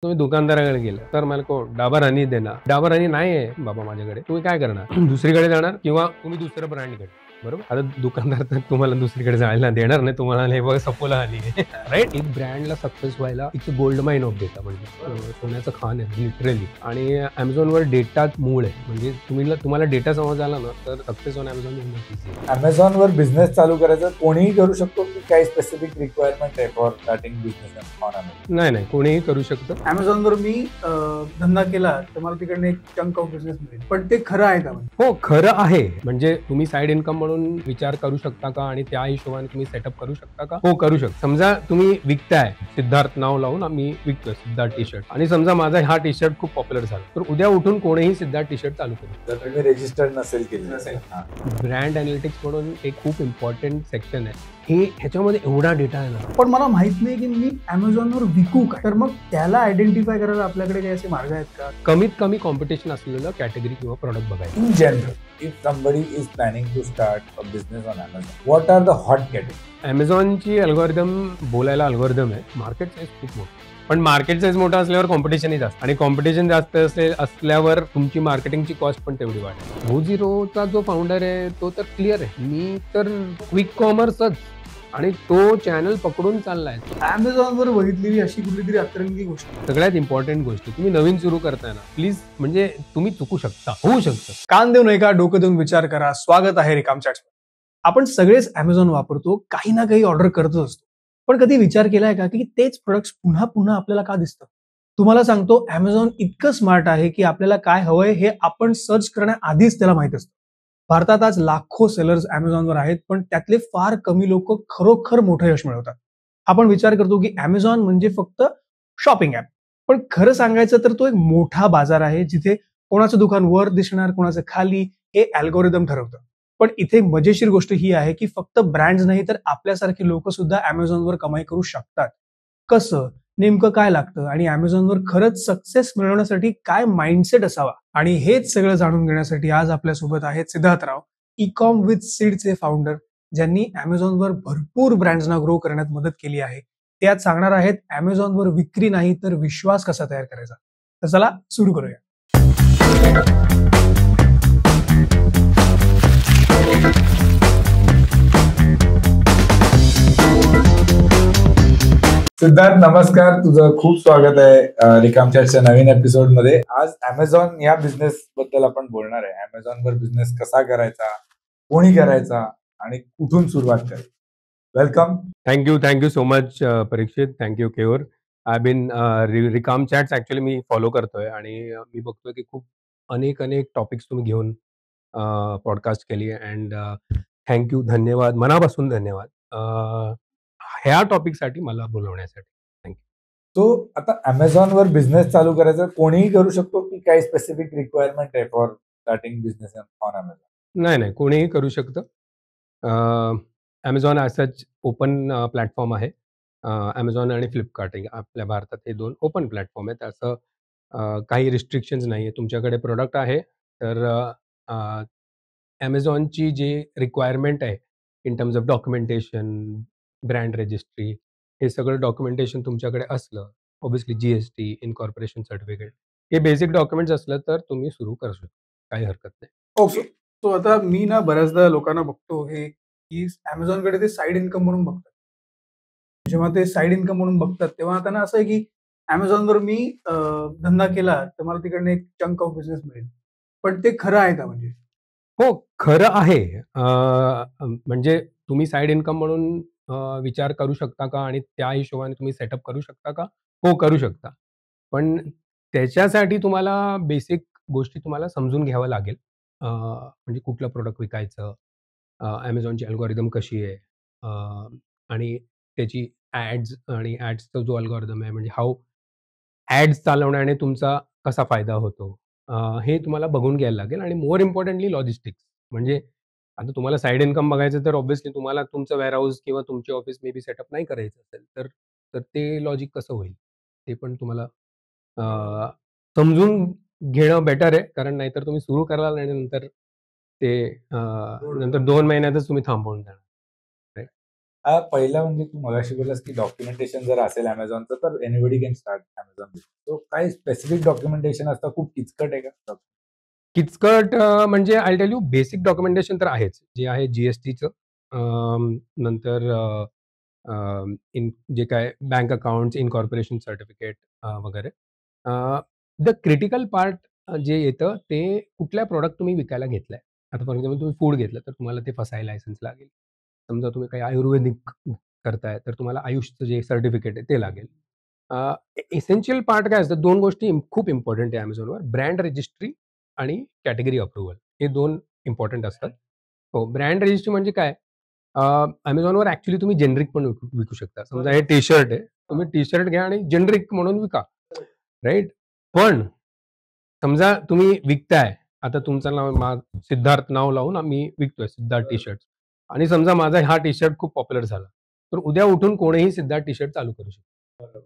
तुम्ही दुकानदाराकडे गेला तर मला डाबर हनी देणार. डाबर हनी नाही आहे बाबा माझ्याकडे. तुम्ही काय करणार? दुसरीकडे जाणार किंवा तुम्ही दुसरं ब्रँड घेणार. बरोबर. आता दुकानदार तर तुम्हाला दुसरीकडे जायला देणार नाही. तुम्हाला हे बघा सपोला हनी आहे. राईट. एक ब्रँडला सक्सेस व्हायला it's gold mine of data, म्हणजे सोन्याचं खान आहे लिटरली. आणि Amazonवर डेटा मूळ आहे. म्हणजे तुम्हाला डेटा समजला ना तर सक्सेस ऑन Amazon इझी. Amazonवर बिझनेस चालू करायचा कोणीही करू शकतो की काही स्पेसिफिक रिक्वायरमेंट आहे for starting business on Amazon? नाही, कोणीही करू शकतं. Amazonवर मी धंदा केला तर मला तिकडनं एक चंक ऑफ बिझनेस मिळेल, पण ते खरं आहे का? हो, खरं आहे. म्हणजे तुम्ही साइड इन्कम म्हणून विचार करू शकता का आणि त्या हिशोबाने तुम्ही सेटअप करू शकता का? हो, करू शकता. समजा तुम्ही विकताय, सिद्धार्थ नाव लावून आम्ही विकतोय सिद्धार्थ टी शर्ट, आणि समजा माझा हा टी शर्ट खूप पॉप्युलर झाला, तर उद्या उठून कोणीही सिद्धार्थ टी शर्ट चालू करू. जर तुम्ही रेजिस्टर्ड नसेल केलं ब्रँड अॅनालिटिक्स म्हणून एक खूप इम्पॉर्टंट सेक्शन आहे. ह्याच्यामध्ये एवढा डेटा आहे ना. पण मला माहित नाही की मी Amazonवर विकू का, तर मग त्याला आयडेंटिफाय करायला आपल्याकडे काही असे मार्ग आहेत का? कमीत कमी कॉम्पिटिशन असलेलं कॅटेगरी किंवा प्रोडक्ट बघायचं. In general, if somebody is planning to start a business on Amazon, what are the hot categories? Amazonची अल्गोरिदम बोलायला अल्गोरिदम आहे. मार्केट साईज खूप मोठं, पण मार्केट साईज मोठा असल्यावर कॉम्पिटिशनही जास्त, आणि कॉम्पिटिशन जास्त असल्यावर तुमची मार्केटिंगची कॉस्ट पण तेवढी वाढेल. Go0चा जो फाउंडर आहे तो तर क्लिअर आहे. मी तर क्विक कॉमर्सच, आणि तो चॅनल पकडून चाललाय. Amazonवर बघितलेली अशी कुठली तरी अतरंगी गोष्ट, सगळ्यात इम्पॉर्टंट गोष्ट, तुम्ही नवीन सुरू करताय ना, प्लीज, म्हणजे तुम्ही चुकू शकता, होऊ शकतं. कान देऊ नये का, डोकं देऊन विचार करा. स्वागत आहे रिकाम चॅट्स. आपण सगळेच Amazon वापरतो, काही ना काही ऑर्डर करतच असतो, पण कधी विचार केलाय का की तेच प्रोडक्ट्स पुन्हा पुन्हा आपल्याला का दिसतं? तुम्हाला सांगतो, Amazon इतकं स्मार्ट आहे की आपल्याला काय हवंय हे आपण सर्च करण्याआधीच त्याला माहित असतं. भारतात आज लाखो सेलर्स Amazonवर आहेत, पण त्यातले फार कमी लोक खरोखर मोठं यश मिळवतात. आपण विचार करतो की Amazon म्हणजे फक्त शॉपिंग ऍप, पण खरं सांगायचं तर तो एक मोठा बाजार आहे, जिथे कोणाचं दुकान वर दिसणार, कोणाचं खाली, हे अल्गोरिदम ठरवतं. पण इथे मजेशीर गोष्ट ही आहे की फक्त ब्रँड्स नाही तर आपल्यासारखे लोक सुद्धा Amazonवर कमाई करू शकतात. कसं, नेमकं काय लागतं, आणि Amazonवर खरंच सक्सेस मिळवण्यासाठी काय माइंडसेट असावा, आणि हेच सगळं जाणून घेण्यासाठी आज आपल्यासोबत आहेत सिद्धार्थराव, इकॉम विथ सीडचे फाउंडर, ज्यांनी Amazonवर भरपूर ब्रँड्सना ग्रो करण्यात मदत केली आहे. ते आज सांगणार आहेत Amazonवर विक्री नाही तर विश्वास कसा तयार करायचा. तर चला सुरू करूया. सिद्धार्थ, नमस्कार. तुझं खूप स्वागत आहे रिकाम चॅट्सच्या नवीन एपिसोड मध्ये. आज Amazon या बिझनेस बद्दल आपण बोलणार आहे. Amazonवर बिझनेस कसा करायचा, कोणी करायचा, आणि कुठून सुरुवात करायची. Welcome. Thank you so much Parikshit. Thank you केवर. आय बीन रिकाम चॅट्स ऍक्च्युअली मी फॉलो करतोय, आणि मी बघतोय की खूप अनेक टॉपिक्स तुम्ही घेऊन पॉडकास्ट केली, अँड थँक्यू, धन्यवाद, मनापासून धन्यवाद ह्या टॉपिकसाठी मला बोलवण्यासाठी. थँक्यू. सो आता Amazonवर बिझनेस चालू करायचा कोणीही करू शकतो की काही स्पेसिफिक रिक्वायरमेंट आहे for starting business on Amazon? नाही, कोणीही करू शकतं. Amazon as such open platform आहे. Amazon आणि फ्लिपकार्ट आपल्या भारतात हे 2 ओपन प्लॅटफॉर्म आहेत. असं काही रिस्ट्रिक्शन्स नाही आहे. तुमच्याकडे प्रॉडक्ट आहे तर Amazonची जी रिक्वायरमेंट आहे in terms of documentation, brand registry, हे सगळं डॉक्युमेंटेशन तुमच्याकडे असलं, ऑब्व्हियसली GST, इनकॉर्पोरेशन सर्टिफिकेट, हे बेसिक डॉक्युमेंट्स असलं तर तुम्ही सुरू करू शकता. काही हरकत नाही. ओके. सो आता मी ना बऱ्याचदा लोकांना बघतो हे की Amazonकडे ते साईड इन्कम म्हणून बघतात. जेव्हा ते साईड इन्कम म्हणून बघतात तेव्हा त्यांना असं आहे की Amazonवर मी धंदा केला तर मला तिकडनं एक चंक ऑफ बिझनेस मिळेल, पण ते खरं आहे का? म्हणजे हो, खरं आहे. म्हणजे तुम्ही साइड इन्कम म्हणून विचार करू शकता का आणि त्या हिशोबाने तुम्ही सेटअप करू शकता का? हो, करू शकता. पण त्याच्यासाठी तुम्हाला बेसिक गोष्टी तुम्हाला समजून घ्यावं लागेल. म्हणजे कुठलं प्रॉडक्ट विकायचं, Amazonची अल्गोरिदम कशी आहे, आणि त्याची ॲड्सचा जो अल्गोरिदम आहे, म्हणजे हाऊ ॲड्स चालवण्याने तुमचा कसा फायदा होतो, हे तुम्हाला बघून घ्यायला लागेल. आणि मोर इम्पॉर्टंटली लॉजिस्टिक्स. म्हणजे आता तुम्हाला साइड इन्कम बघायचं तर ऑब्व्हियसली तुम्हाला तुमचं वेअरहाऊस किंवा तुमचे ऑफिस मे बी सेटअप नाही करायचं असेल, तर ते लॉजिक कसं होईल? ते पण तुम्हाला अ, समजून घेणं बेटर आहे. कारण नाहीतर तुम्ही सुरू कराल आणि नंतर ते नंतर 2 महिन्यातच तुम्ही थांबवून जाणार. राइट? पहिला म्हणजे तू मगाशी बोललास की डॉक्युमेंटेशन जर असेल Amazonचं तर anybody can start Amazon business. So काही स्पेसिफिक डॉक्युमेंटेशन असतं, खूप किचकट आहे का? किचकट म्हणजे I tell you basic documentation तर आहेच. जे आहे जी-एस-टीचं नंतर जे काय बँक अकाउंट्स, इन्कॉर्पोरेशन सर्टिफिकेट वगैरे. द क्रिटिकल पार्ट जे येतं ते कुठल्या प्रॉडक्ट तुम्ही विकायला घेतलाय. आता फॉर एक्झाम्पल तुम्ही फूड घेतलं तर तुम्हाला ते फसाय लायसन्स लागेल. समजा तुम्ही काही आयुर्वेदिक करताय तर तुम्हाला आयुषचं जे सर्टिफिकेट आहे ते लागेल. एसेन्शियल पार्ट काय असतं, 2 गोष्टी खूप इम्पोर्टंट आहे Amazonवर. ब्रँड रजिस्ट्री आणि कॅटेगरी अप्रूव्हल हे 2 इम्पोर्टंट असतात. हो, ब्रँड रजिस्ट्री म्हणजे काय? Amazonवर ॲक्चुअली तुम्ही जेनेरिक पण विकू शकता. समजा हे टी-शर्ट आहे. तुम्ही टी-शर्ट घ्या आणि जेनेरिक म्हणून विका. राइट? पण समजा तुम्ही विकताय. आता तुमचं नाव सिद्धार्थ नाव लावून आम्ही विकतोय सिद्धार्थ टी-शर्ट्स आणि समजा माझा हा टी-शर्ट खूप पॉप्युलर झाला. तर उद्या उठून कोणीही सिद्धार्थ टी-शर्ट चालू करू शकतो.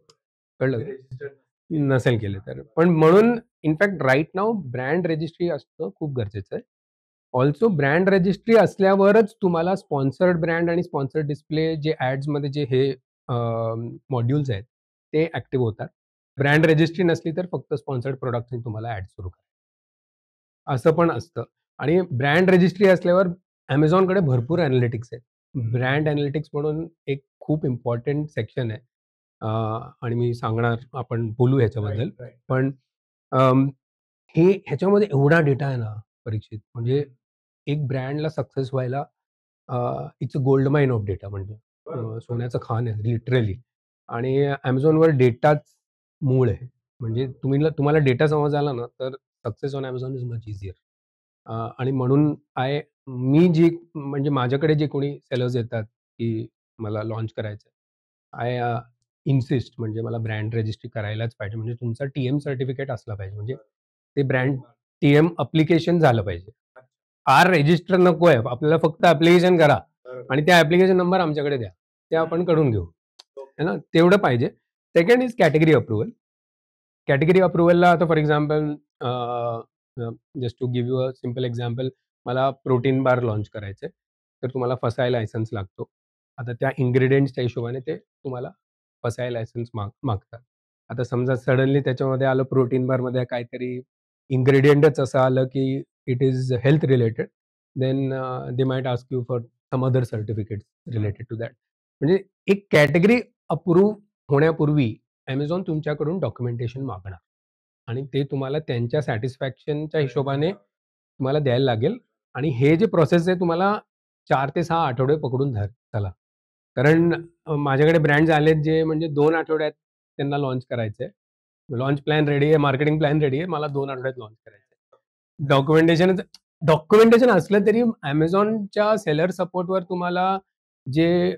कळलं का? नसेल केले तर. पण म्हणून in fact right now brand registry असणं खूप गरजेचं आहे. ऑल्सो ब्रँड रजिस्ट्री असल्यावरच तुम्हाला स्पॉन्सर्ड ब्रँड आणि स्पॉन्सर्ड डिस्प्ले जे ॲड्समध्ये जे हे मॉड्यूल्स आहेत, ते ॲक्टिव्ह होतात. ब्रँड रजिस्ट्री नसली तर फक्त स्पॉन्सर्ड प्रॉडक्ट्सनी तुम्हाला ॲड सुरू करा. असं पण असतं आणि ब्रँड रजिस्ट्री असल्यावर Amazonकडे भरपूर एनालिटिक्स आहेत. ब्रँड एनालिटिक्स म्हणून एक खूप इम्पोर्टंट सेक्शन आहे. आणि मी सांगणार, आपण बोलू ह्याच्याबद्दल. पण अं, ह्याच्यामध्ये एवढा डेटा आहे ना परीक्षित, म्हणजे एक ब्रँडला सक्सेस व्हायला it's a gold mine of data, म्हणजे सोन्याचं खाण आहे लिटरली. आणि Amazonवर डेटाच मूळ आहे. म्हणजे तुम्हाला डेटा समजला ना तर success on Amazon is much easier. आणि म्हणून म्हणजे माझ्याकडे जे कोणी सेलर्स येतात, की मला लॉन्च करायचं आहे. आय इन्सिस्ट, म्हणजे मला ब्रँड रजिस्ट्री करायलाच पाहिजे. म्हणजे तुमचा टीएम सर्टिफिकेट असला पाहिजे. म्हणजे ते ब्रँड टीएम ॲप्लिकेशन झालं पाहिजे. रजिस्टर नको आहे. आपल्याला फक्त ॲप्लिकेशन करा आणि त्या ॲप्लिकेशन नंबर आमच्याकडे द्या. ते आपण करून घेऊ. आहे ना? तेवढं पाहिजे. Second is category approval. Category अप्रूव्हलला आता for example just to give you a simple example, मला प्रोटीन बार लॉन्च करायचं आहे. तर तुम्हाला फसाय लायसन्स लागतो. आता त्या इन्ग्रीडियंट्सच्या हिशोबाने ते तुम्हाला फसाय लायसन्स मागतात. आता समजा सडनली त्याच्यामध्ये आलं प्रोटीन बारमध्ये काहीतरी इन्ग्रीडियंटच असं आलं की it is health related, then they might ask you for some other certificates related to that. म्हणजे एक कॅटेगरी अप्रूव्ह होण्यापूर्वी Amazon तुमच्याकडून डॉक्युमेंटेशन मागणार आणि ते तुम्हाला त्यांच्या सॅटिस्फॅक्शनच्या हिशोबाने तुम्हाला द्यायला लागेल. आणि हे जे प्रोसेस आहे तुम्हाला 4 ते 6 आठवडे पकडून चला. कारण माझ्याकडे ब्रँड्स आलेत जे म्हणजे 2 आठवड्यात त्यांना लॉन्च करायचं आहे. लॉन्च प्लॅन रेडी आहे, मार्केटिंग प्लॅन रेडी आहे. मला 2 आठवड्यात लॉन्च करायचं आहे. डॉक्युमेंटेशन असलं तरी Amazonच्या सेलर सपोर्टवर तुम्हाला जे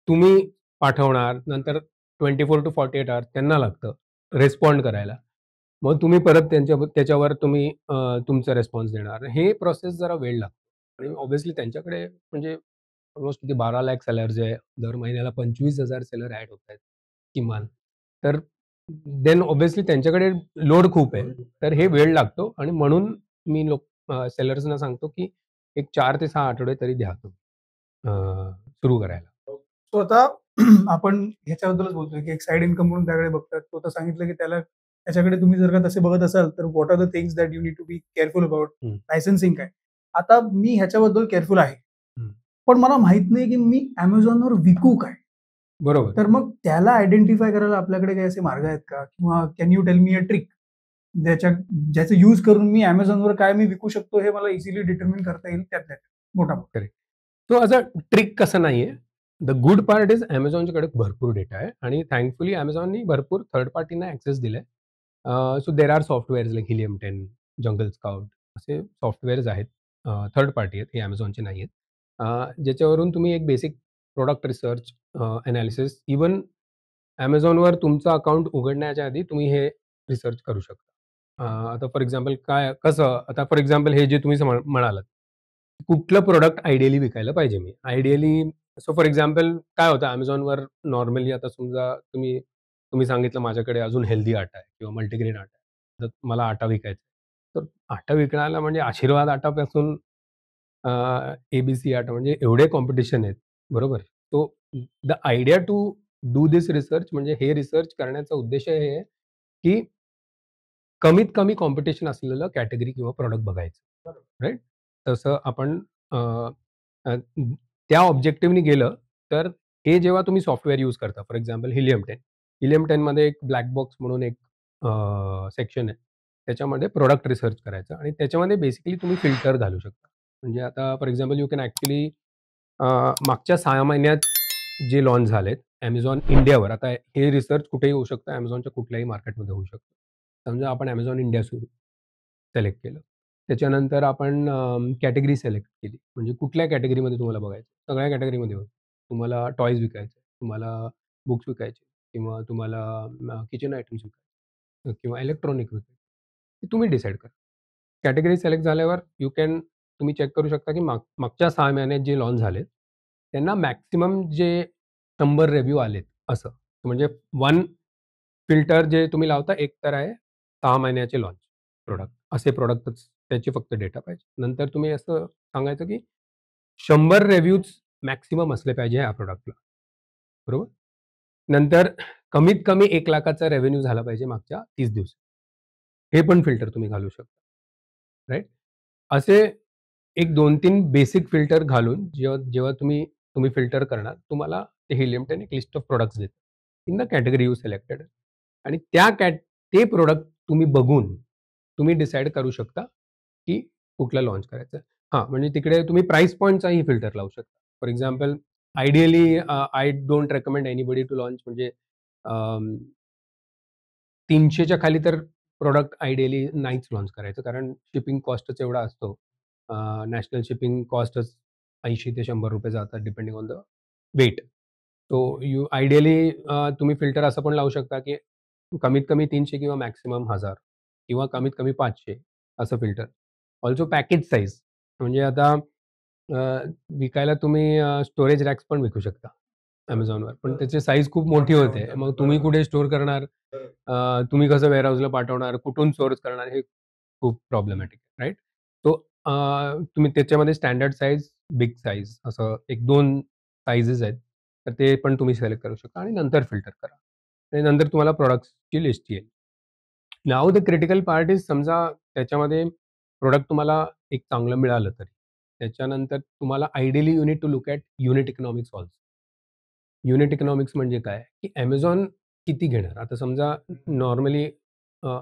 तुम्ही पाठवणार, नंतर 24 टू 48 अवर्स त्यांना लागतं रिस्पॉन्ड करायला. मग तुम्ही परत त्याच्यावर तुम्ही तुमचा रिस्पॉन्स देणार. हे प्रोसेस जरा वेळ लागतो आणि ऑब्व्हियसली त्यांच्याकडे म्हणजे ऑलमोस्ट किती 12 लाख सेलर्स आहे. दर महिन्याला 25,000 सेलर ॲड होतायत किमान. तर देन ऑब्व्हियसली त्यांच्याकडे लोड खूप आहे. तर हे वेळ लागतो आणि म्हणून मी सेलर्सना सांगतो, की एक 4 ते 6 आठवडे तरी द्या तुम्ही सुरू करायला. सो आता आपण ह्याच्याबद्दलच बोलतोय की एक साइड इन्कम म्हणून त्याकडे बघतात. तो तर सांगितलं की त्याच्याकडे तुम्ही जर का तसे बघत असाल तर what are the things that you need to be careful about. Licensing काय. आता मी ह्याच्याबद्दल केअरफुल आहे. पण मला माहित नाही की मी Amazonवर विकू काय. बरोबर. तर मग त्याला आयडेंटिफाय करायला आपल्याकडे काही असे मार्ग आहेत का? किंवा can you tell me a trick ज्याचं यूज करून मी Amazonवर काय मी विकू शकतो हे मला इझिली डिटरमिन करता येईल त्यात मोठा. करेक्ट. तो असं ट्रिक कसं नाहीये. द गुड पार्ट इज Amazonच्याकडे भरपूर डेटा आहे आणि थँकफुली Amazonनी भरपूर थर्ड पार्टींना ॲक्सेस दिलाय. So there are softwares like Helium 10, jungle scout असे सॉफ्टवेअर्स आहेत. थर्ड पार्टी आहेत, हे Amazonचे नाही आहेत. ज्याच्यावरून तुम्ही एक basic product research, analysis even Amazonवर तुमचं अकाउंट उघडण्याच्या आधी तुम्ही हे रिसर्च करू शकता. आता फॉर एक्झाम्पल आता फॉर एक्झाम्पल हे जे तुम्ही म्हणालात, कुठलं प्रॉडक्ट आयडियली विकायला पाहिजे मी. आयडियली सो फॉर एक्झाम्पल काय होतं Amazonवर नॉर्मली, आता समजा तुम्ही सांगितलं माझ्याकडे अजून हेल्दी आटा आहे किंवा मल्टीग्रेन आटा आहे. तर मला आटा विकायचा आहे. तर आटा विकण्याला म्हणजे आशीर्वाद आटापासून ABC आटा म्हणजे एवढे कॉम्पिटिशन आहेत, बरोबर. तो the idea to do this research म्हणजे हे रिसर्च करण्याचा उद्देश हे आहे, की कमीत कमी कॉम्पिटिशन असलेलं कॅटेगरी किंवा प्रॉडक्ट बघायचं. राइट? तसं आपण अ, अ, त्या ऑब्जेक्टिव्हनी गेलं, तर हे जेव्हा तुम्ही सॉफ्टवेअर यूज करता, फॉर एक्झाम्पल Helium 10. Helium 10 मध्ये एक ब्लॅक बॉक्स म्हणून एक सेक्शन आहे. त्याच्यामध्ये प्रॉडक्ट रिसर्च करायचं आणि त्याच्यामध्ये बेसिकली तुम्ही फिल्टर घालू शकता. म्हणजे आता for example you can actually मागच्या 6 महिन्यात जे लॉन्च झालेत Amazon इंडियावर. आता हे रिसर्च कुठेही होऊ शकतं. Amazonच्या कुठल्याही मार्केटमध्ये होऊ शकतं. समजा आपण Amazon इंडिया सिलेक्ट केलं. त्याच्यानंतर आपण कॅटेगरी सिलेक्ट केली. म्हणजे कुठल्या कॅटेगरीमध्ये तुम्हाला बघायचं? सगळ्या कॅटेगरीमध्ये बघा. तुम्हाला टॉयज विकायचे, तुम्हाला बुक्स विकायचे किंवा तुम्हाला किचन आयटम्स विकायचे किंवा इलेक्ट्रॉनिक विकायचे. ते तुम्ही डिसाईड करा. कॅटेगरी सिलेक्ट झाल्यावर तुम्ही चेक करू शकता, की मागच्या 6 महिन्यात जे लॉन्च झालेत, त्यांना मॅक्सिमम जे 100 रिव्ह्यू आलेत असं. म्हणजे 1 फिल्टर जे तुम्ही लावता, एक तर आहे 6 महिन्याचे लॉन्च प्रॉडक्ट. असे प्रॉडक्टच त्याचे फक्त डेटा पाहिजे. नंतर तुम्ही असं सांगायचं, की 100 रिव्ह्यूज मॅक्सिमम असले पाहिजे या प्रॉडक्टला. बरोबर? नंतर कमीत कमी 1,00,000चा रेव्हेन्यू झाला पाहिजे मागच्या 30 दिवसात. हे पण फिल्टर तुम्ही घालू शकता. राइट? असे एक 2-3 बेसिक फिल्टर घालून जेव्हा जेव्हा तुम्ही फिल्टर करणार, तुम्हाला ते Helium 10 एक लिस्ट ऑफ प्रॉडक्ट्स देतं. In the category you selected आणि ते प्रॉडक्ट तुम्ही बघून तुम्ही डिसाईड करू शकता, की कुठलं लॉन्च करायचं. हां, म्हणजे तिकडे तुम्ही प्राइस पॉइंटचाही फिल्टर लावू शकता. For example ideally I don't recommend anybody to launch म्हणजे अं, 300च्या खाली तर प्रॉडक्ट आयडियली नाहीच लॉन्च करायचं. कारण शिपिंग कॉस्टच एवढा असतो. नॅशनल शिपिंग कॉस्टच ₹80 ते ₹100 जातात depending on the weight. So you ideally तुम्ही फिल्टर असं पण लावू शकता, की कमीत कमी 300 किंवा मॅक्सिमम 1000 किंवा कमीत कमी 500 असं फिल्टर. ऑल्सो पॅकेज साइज म्हणजे आता अ, विकायला तुम्ही स्टोरेज रॅक्स पण विकू शकता Amazonवर. पण त्याची साईज खूप मोठी होते. मग तुम्ही कुठे स्टोअर करणार? तुम्ही कसं वेअरहाऊसला पाठवणार? कुठून सोर्स करणार? हे खूप प्रॉब्लेमॅटिक आहे, राइट? सो तुम्ही त्याच्यामध्ये स्टँडर्ड साइज, बिग साइज असं 1-2 साइझेस आहेत. तर ते पण तुम्ही सिलेक्ट करू शकता आणि नंतर फिल्टर करा. आणि नंतर तुम्हाला प्रॉडक्ट्सची लिस्ट येईल. Now the critical part is समजा त्याच्यामध्ये प्रॉडक्ट तुम्हाला एक चांगलं मिळालं तरी. त्याच्यानंतर तुम्हाला ideally you need to look at unit economics also. Unit economics म्हणजे काय? की Amazon किती घेणार? आता समजा नॉर्मली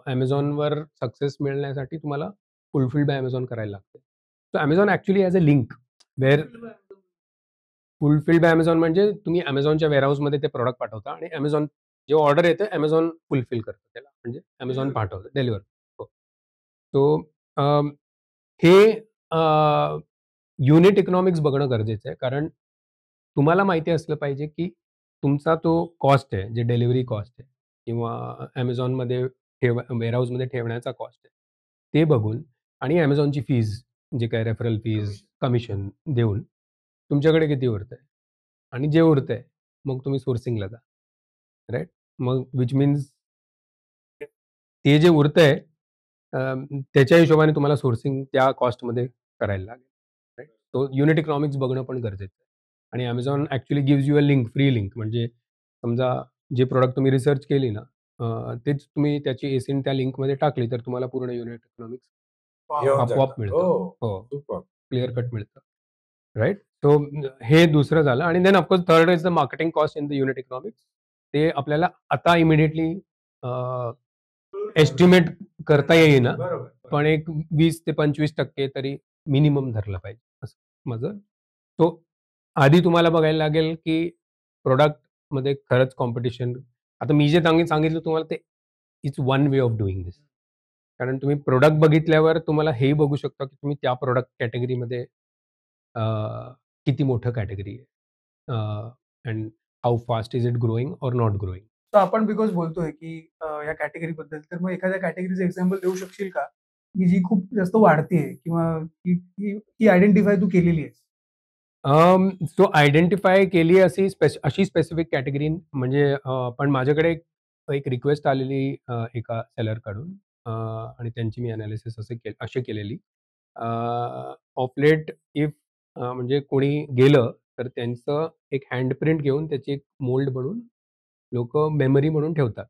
Amazonवर सक्सेस मिळण्यासाठी तुम्हाला फुलफिल्ड बाय Amazon करायला लागते. So Amazon actually has a link where fulfilled by Amazon म्हणजे तुम्ही Amazonच्या वेअरहाऊसमध्ये ते प्रॉडक्ट पाठवता आणि Amazon जेव्हा ऑर्डर येते Amazon फुलफिल करतं त्याला. म्हणजे Amazon पाठवतं, डिलिव्हर. हो. सो हे युनिट इकॉनॉमिक्स बघणं गरजेचं आहे. कारण तुम्हाला माहिती असलं पाहिजे, की तुमचा तो कॉस्ट आहे, जे डिलिव्हरी कॉस्ट आहे किंवा Amazonमध्ये वेअरहाऊसमध्ये ठेवण्याचा कॉस्ट आहे. ते बघून आणि Amazonची फीज, जे काही रेफरल फीज, कमिशन देऊन तुमच्याकडे किती उरतंय आणि जे उरतंय, मग तुम्ही सोर्सिंगला जा. राइट? मग व्हिच मीन्स ते जे उरतंय त्याच्या हिशोबाने तुम्हाला सोर्सिंग त्या कॉस्टमध्ये करायला लागेल. राइट? तो युनिट इकॉनॉमिक्स बघणं पण गरजेचं आहे. आणि Amazon actually gives you a link, free link म्हणजे समजा जे प्रॉडक्ट तुम्ही रिसर्च केली ना, तेच तुम्ही त्याची एसिन त्या लिंकमध्ये टाकली, तर तुम्हाला पूर्ण युनिट इकॉनॉमिक्स येऊन आपोआप जातं. मिळतं. हो, हो, सुपर. क्लिअर कट मिळतं. राइट? सो हे दुसरं झालं आणि then of course third is the marketing cost in the unit economics. ते आपल्याला आता इमिडिएटली एस्टिमेट करता येईना. बरोबर. पण एक 20 ते 25% तरी मिनिमम धरला पाहिजे असं माझं. तो आधी तुम्हाला बघायला लागेल, की प्रॉडक्टमध्ये खरंच कॉम्पिटिशन आता मी जे सांगितलं तुम्हाला ते it's one way of doing this. कारण तुम्ही प्रॉडक्ट बघितल्यावर तुम्हाला हेही बघू शकता, की तुम्ही त्या प्रॉडक्ट कॅटेगरीमध्ये अ, किती मोठं कॅटेगरी आहे. And how fast is it growing or not growing. तर आपण बिकॉज बोलतोय की या कॅटेगरी बद्दल, तर मग एखाद्या कॅटेगरीचं एक्झाम्पल देऊ शकशील का? की जी खूप जास्त वाढतीये किंवा ती आयडेंटिफाय तू केलेली आहेस? सो आयडेंटिफाय केली अशी स्पेसिफिक कॅटेगरी म्हणजे पण माझ्याकडे एक एक रिक्वेस्ट आलेली एका सेलरकडून आणि त्यांची मी एनालिसिस अशी केलेली. ऑफ लेट इफ म्हणजे कोणी गेलं तर त्यांचं एक हँडप्रिंट घेऊन त्याची एक मोल्ड बनवून लोकं मेमरी म्हणून ठेवतात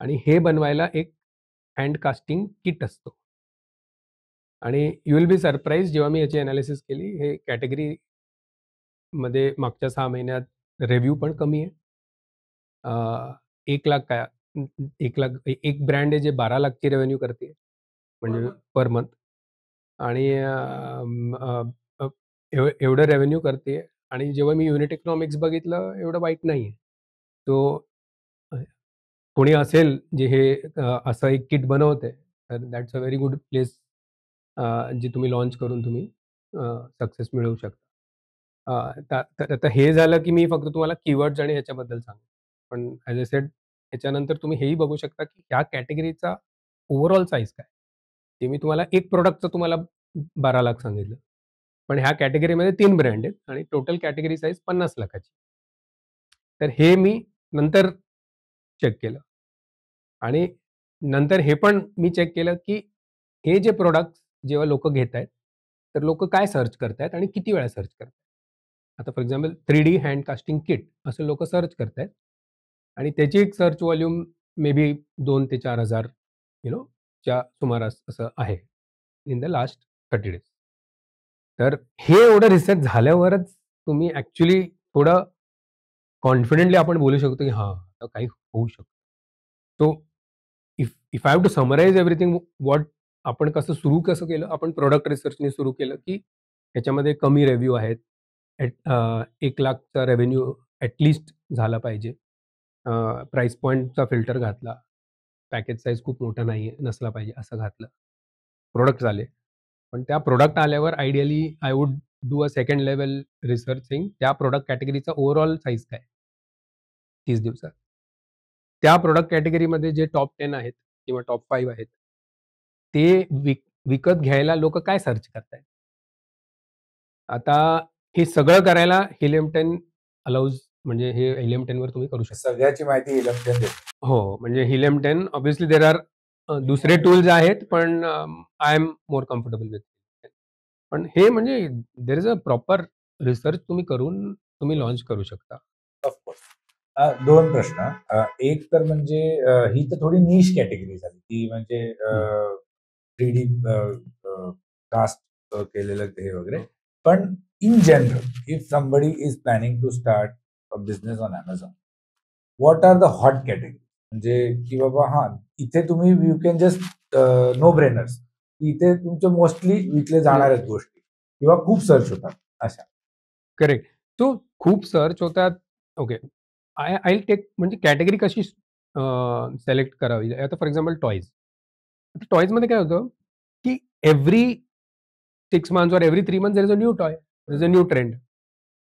आणि हे बनवायला एक हँड कास्टिंग किट असतो. आणि यू विल बी सरप्राईज जेव्हा मी याची एनालिसिस केली, हे कॅटेगरीमध्ये मागच्या 6 महिन्यात रिव्ह्यू पण कमी आहे. 1,00,000 काय 1,00,000 एक ब्रँड आहे जे 12,00,000ची रेव्हेन्यू करते म्हणजे पर मंथ आणि एवढं रेव्हेन्यू करते आणि जेव्हा मी युनिट इकॉनॉमिक्स बघितलं एवढं वाईट नाहीये. सो कोणी असेल जे हे असं एक किट बनवतंय, तर that's a very good place जी तुम्ही लॉन्च करून तुम्ही सक्सेस मिळवू शकता. तर आता हे झालं की मी फक्त तुम्हाला कीवर्ड्स आणि ह्याच्याबद्दल सांगतो. पण ॲज आय सेड ह्याच्यानंतर तुम्ही हेही बघू शकता की ह्या कॅटेगरीचा ओव्हरऑल साईज काय? ते मी तुम्हाला एक प्रॉडक्टचं तुम्हाला 12,00,000 सांगितलं. पण ह्या कॅटेगरीमध्ये 3 ब्रँड आहेत आणि टोटल कॅटेगरी साईज 50,00,000ची. तर हे मी नंतर चेक केलं आणि नंतर हे पण मी चेक केलं की हे जे प्रॉडक्ट्स जेव्हा लोकं घेतायत, तर लोकं काय सर्च करतायत आणि किती वेळा सर्च करतायत. आता for example 3D hand casting kit असं लोकं सर्च करतायत आणि त्याची एक सर्च व्हॉल्यूम मे बी 2,000 ते 4,000 च्या सुमारास असं आहे इन द लास्ट 30 डेज. तर हे एवढं रिसर्च झाल्यावरच तुम्ही ॲक्चुअली थोडं कॉन्फिडेंटली आपण बोलू शकतो की हां, आता काही होऊ शकतं. So if I have to summarise everything what आपण कसं केलं? आपण प्रॉडक्ट रिसर्चने सुरू केलं की ह्याच्यामध्ये कमी रिव्ह्यू आहेत. 1,00,000चा रेव्हेन्यू ॲटलीस्ट झाला पाहिजे. प्राईस पॉइंटचा फिल्टर घातला. पॅकेज साईज खूप मोठा नसला पाहिजे असं घातलं. प्रॉडक्ट्स आले. पण त्या प्रॉडक्ट आल्यावर ideally I would do a second level researching त्या प्रॉडक्ट कॅटेगरीचा ओव्हरऑल साईज काय? 30 दिवसात. त्या प्रॉडक्ट कॅटेगरीमध्ये जे टॉप 10 आहेत किंवा टॉप 5 आहेत, ते विकत घ्यायला लोकं काय सर्च करतायत? आता हे सगळं करायला Helium 10 अलाउज म्हणजे हे Helium 10 वर तुम्ही करू शकता. सगळ्याची माहिती इलेक्ट्रॉन देते. हो, म्हणजे Helium 10 ऑब्व्हियसली देअर आर दुसरे टूल्स आहेत, पण I am more comfortable with. पण हे म्हणजे there is a proper research तुम्ही करून तुम्ही लॉन्च करू शकता. ऑफकोर्स. 2 प्रश्न. एक तर म्हणजे ही तर थोडी निश कॅटेगरी झाली. ती म्हणजे 3D कास्ट केलेलं हे वगैरे. पण in general if somebody is planning to start a business on Amazon, what are the hot category? म्हणजे की बाबा इथे तुम्ही you can just no brainers. इथे तुमच्या मोस्टली विकले जाणाऱ्याच गोष्टी किंवा खूप सर्च होतात अशा. करेक्ट. सो खूप सर्च होतात. ओके. आय टेक म्हणजे कॅटेगरी कशी सिलेक्ट करावी? आता फॉर एक्झाम्पल टॉयज. आता टॉयजमध्ये काय होतं, की every 6 months or every 3 months there is a new toy. There is a new trend.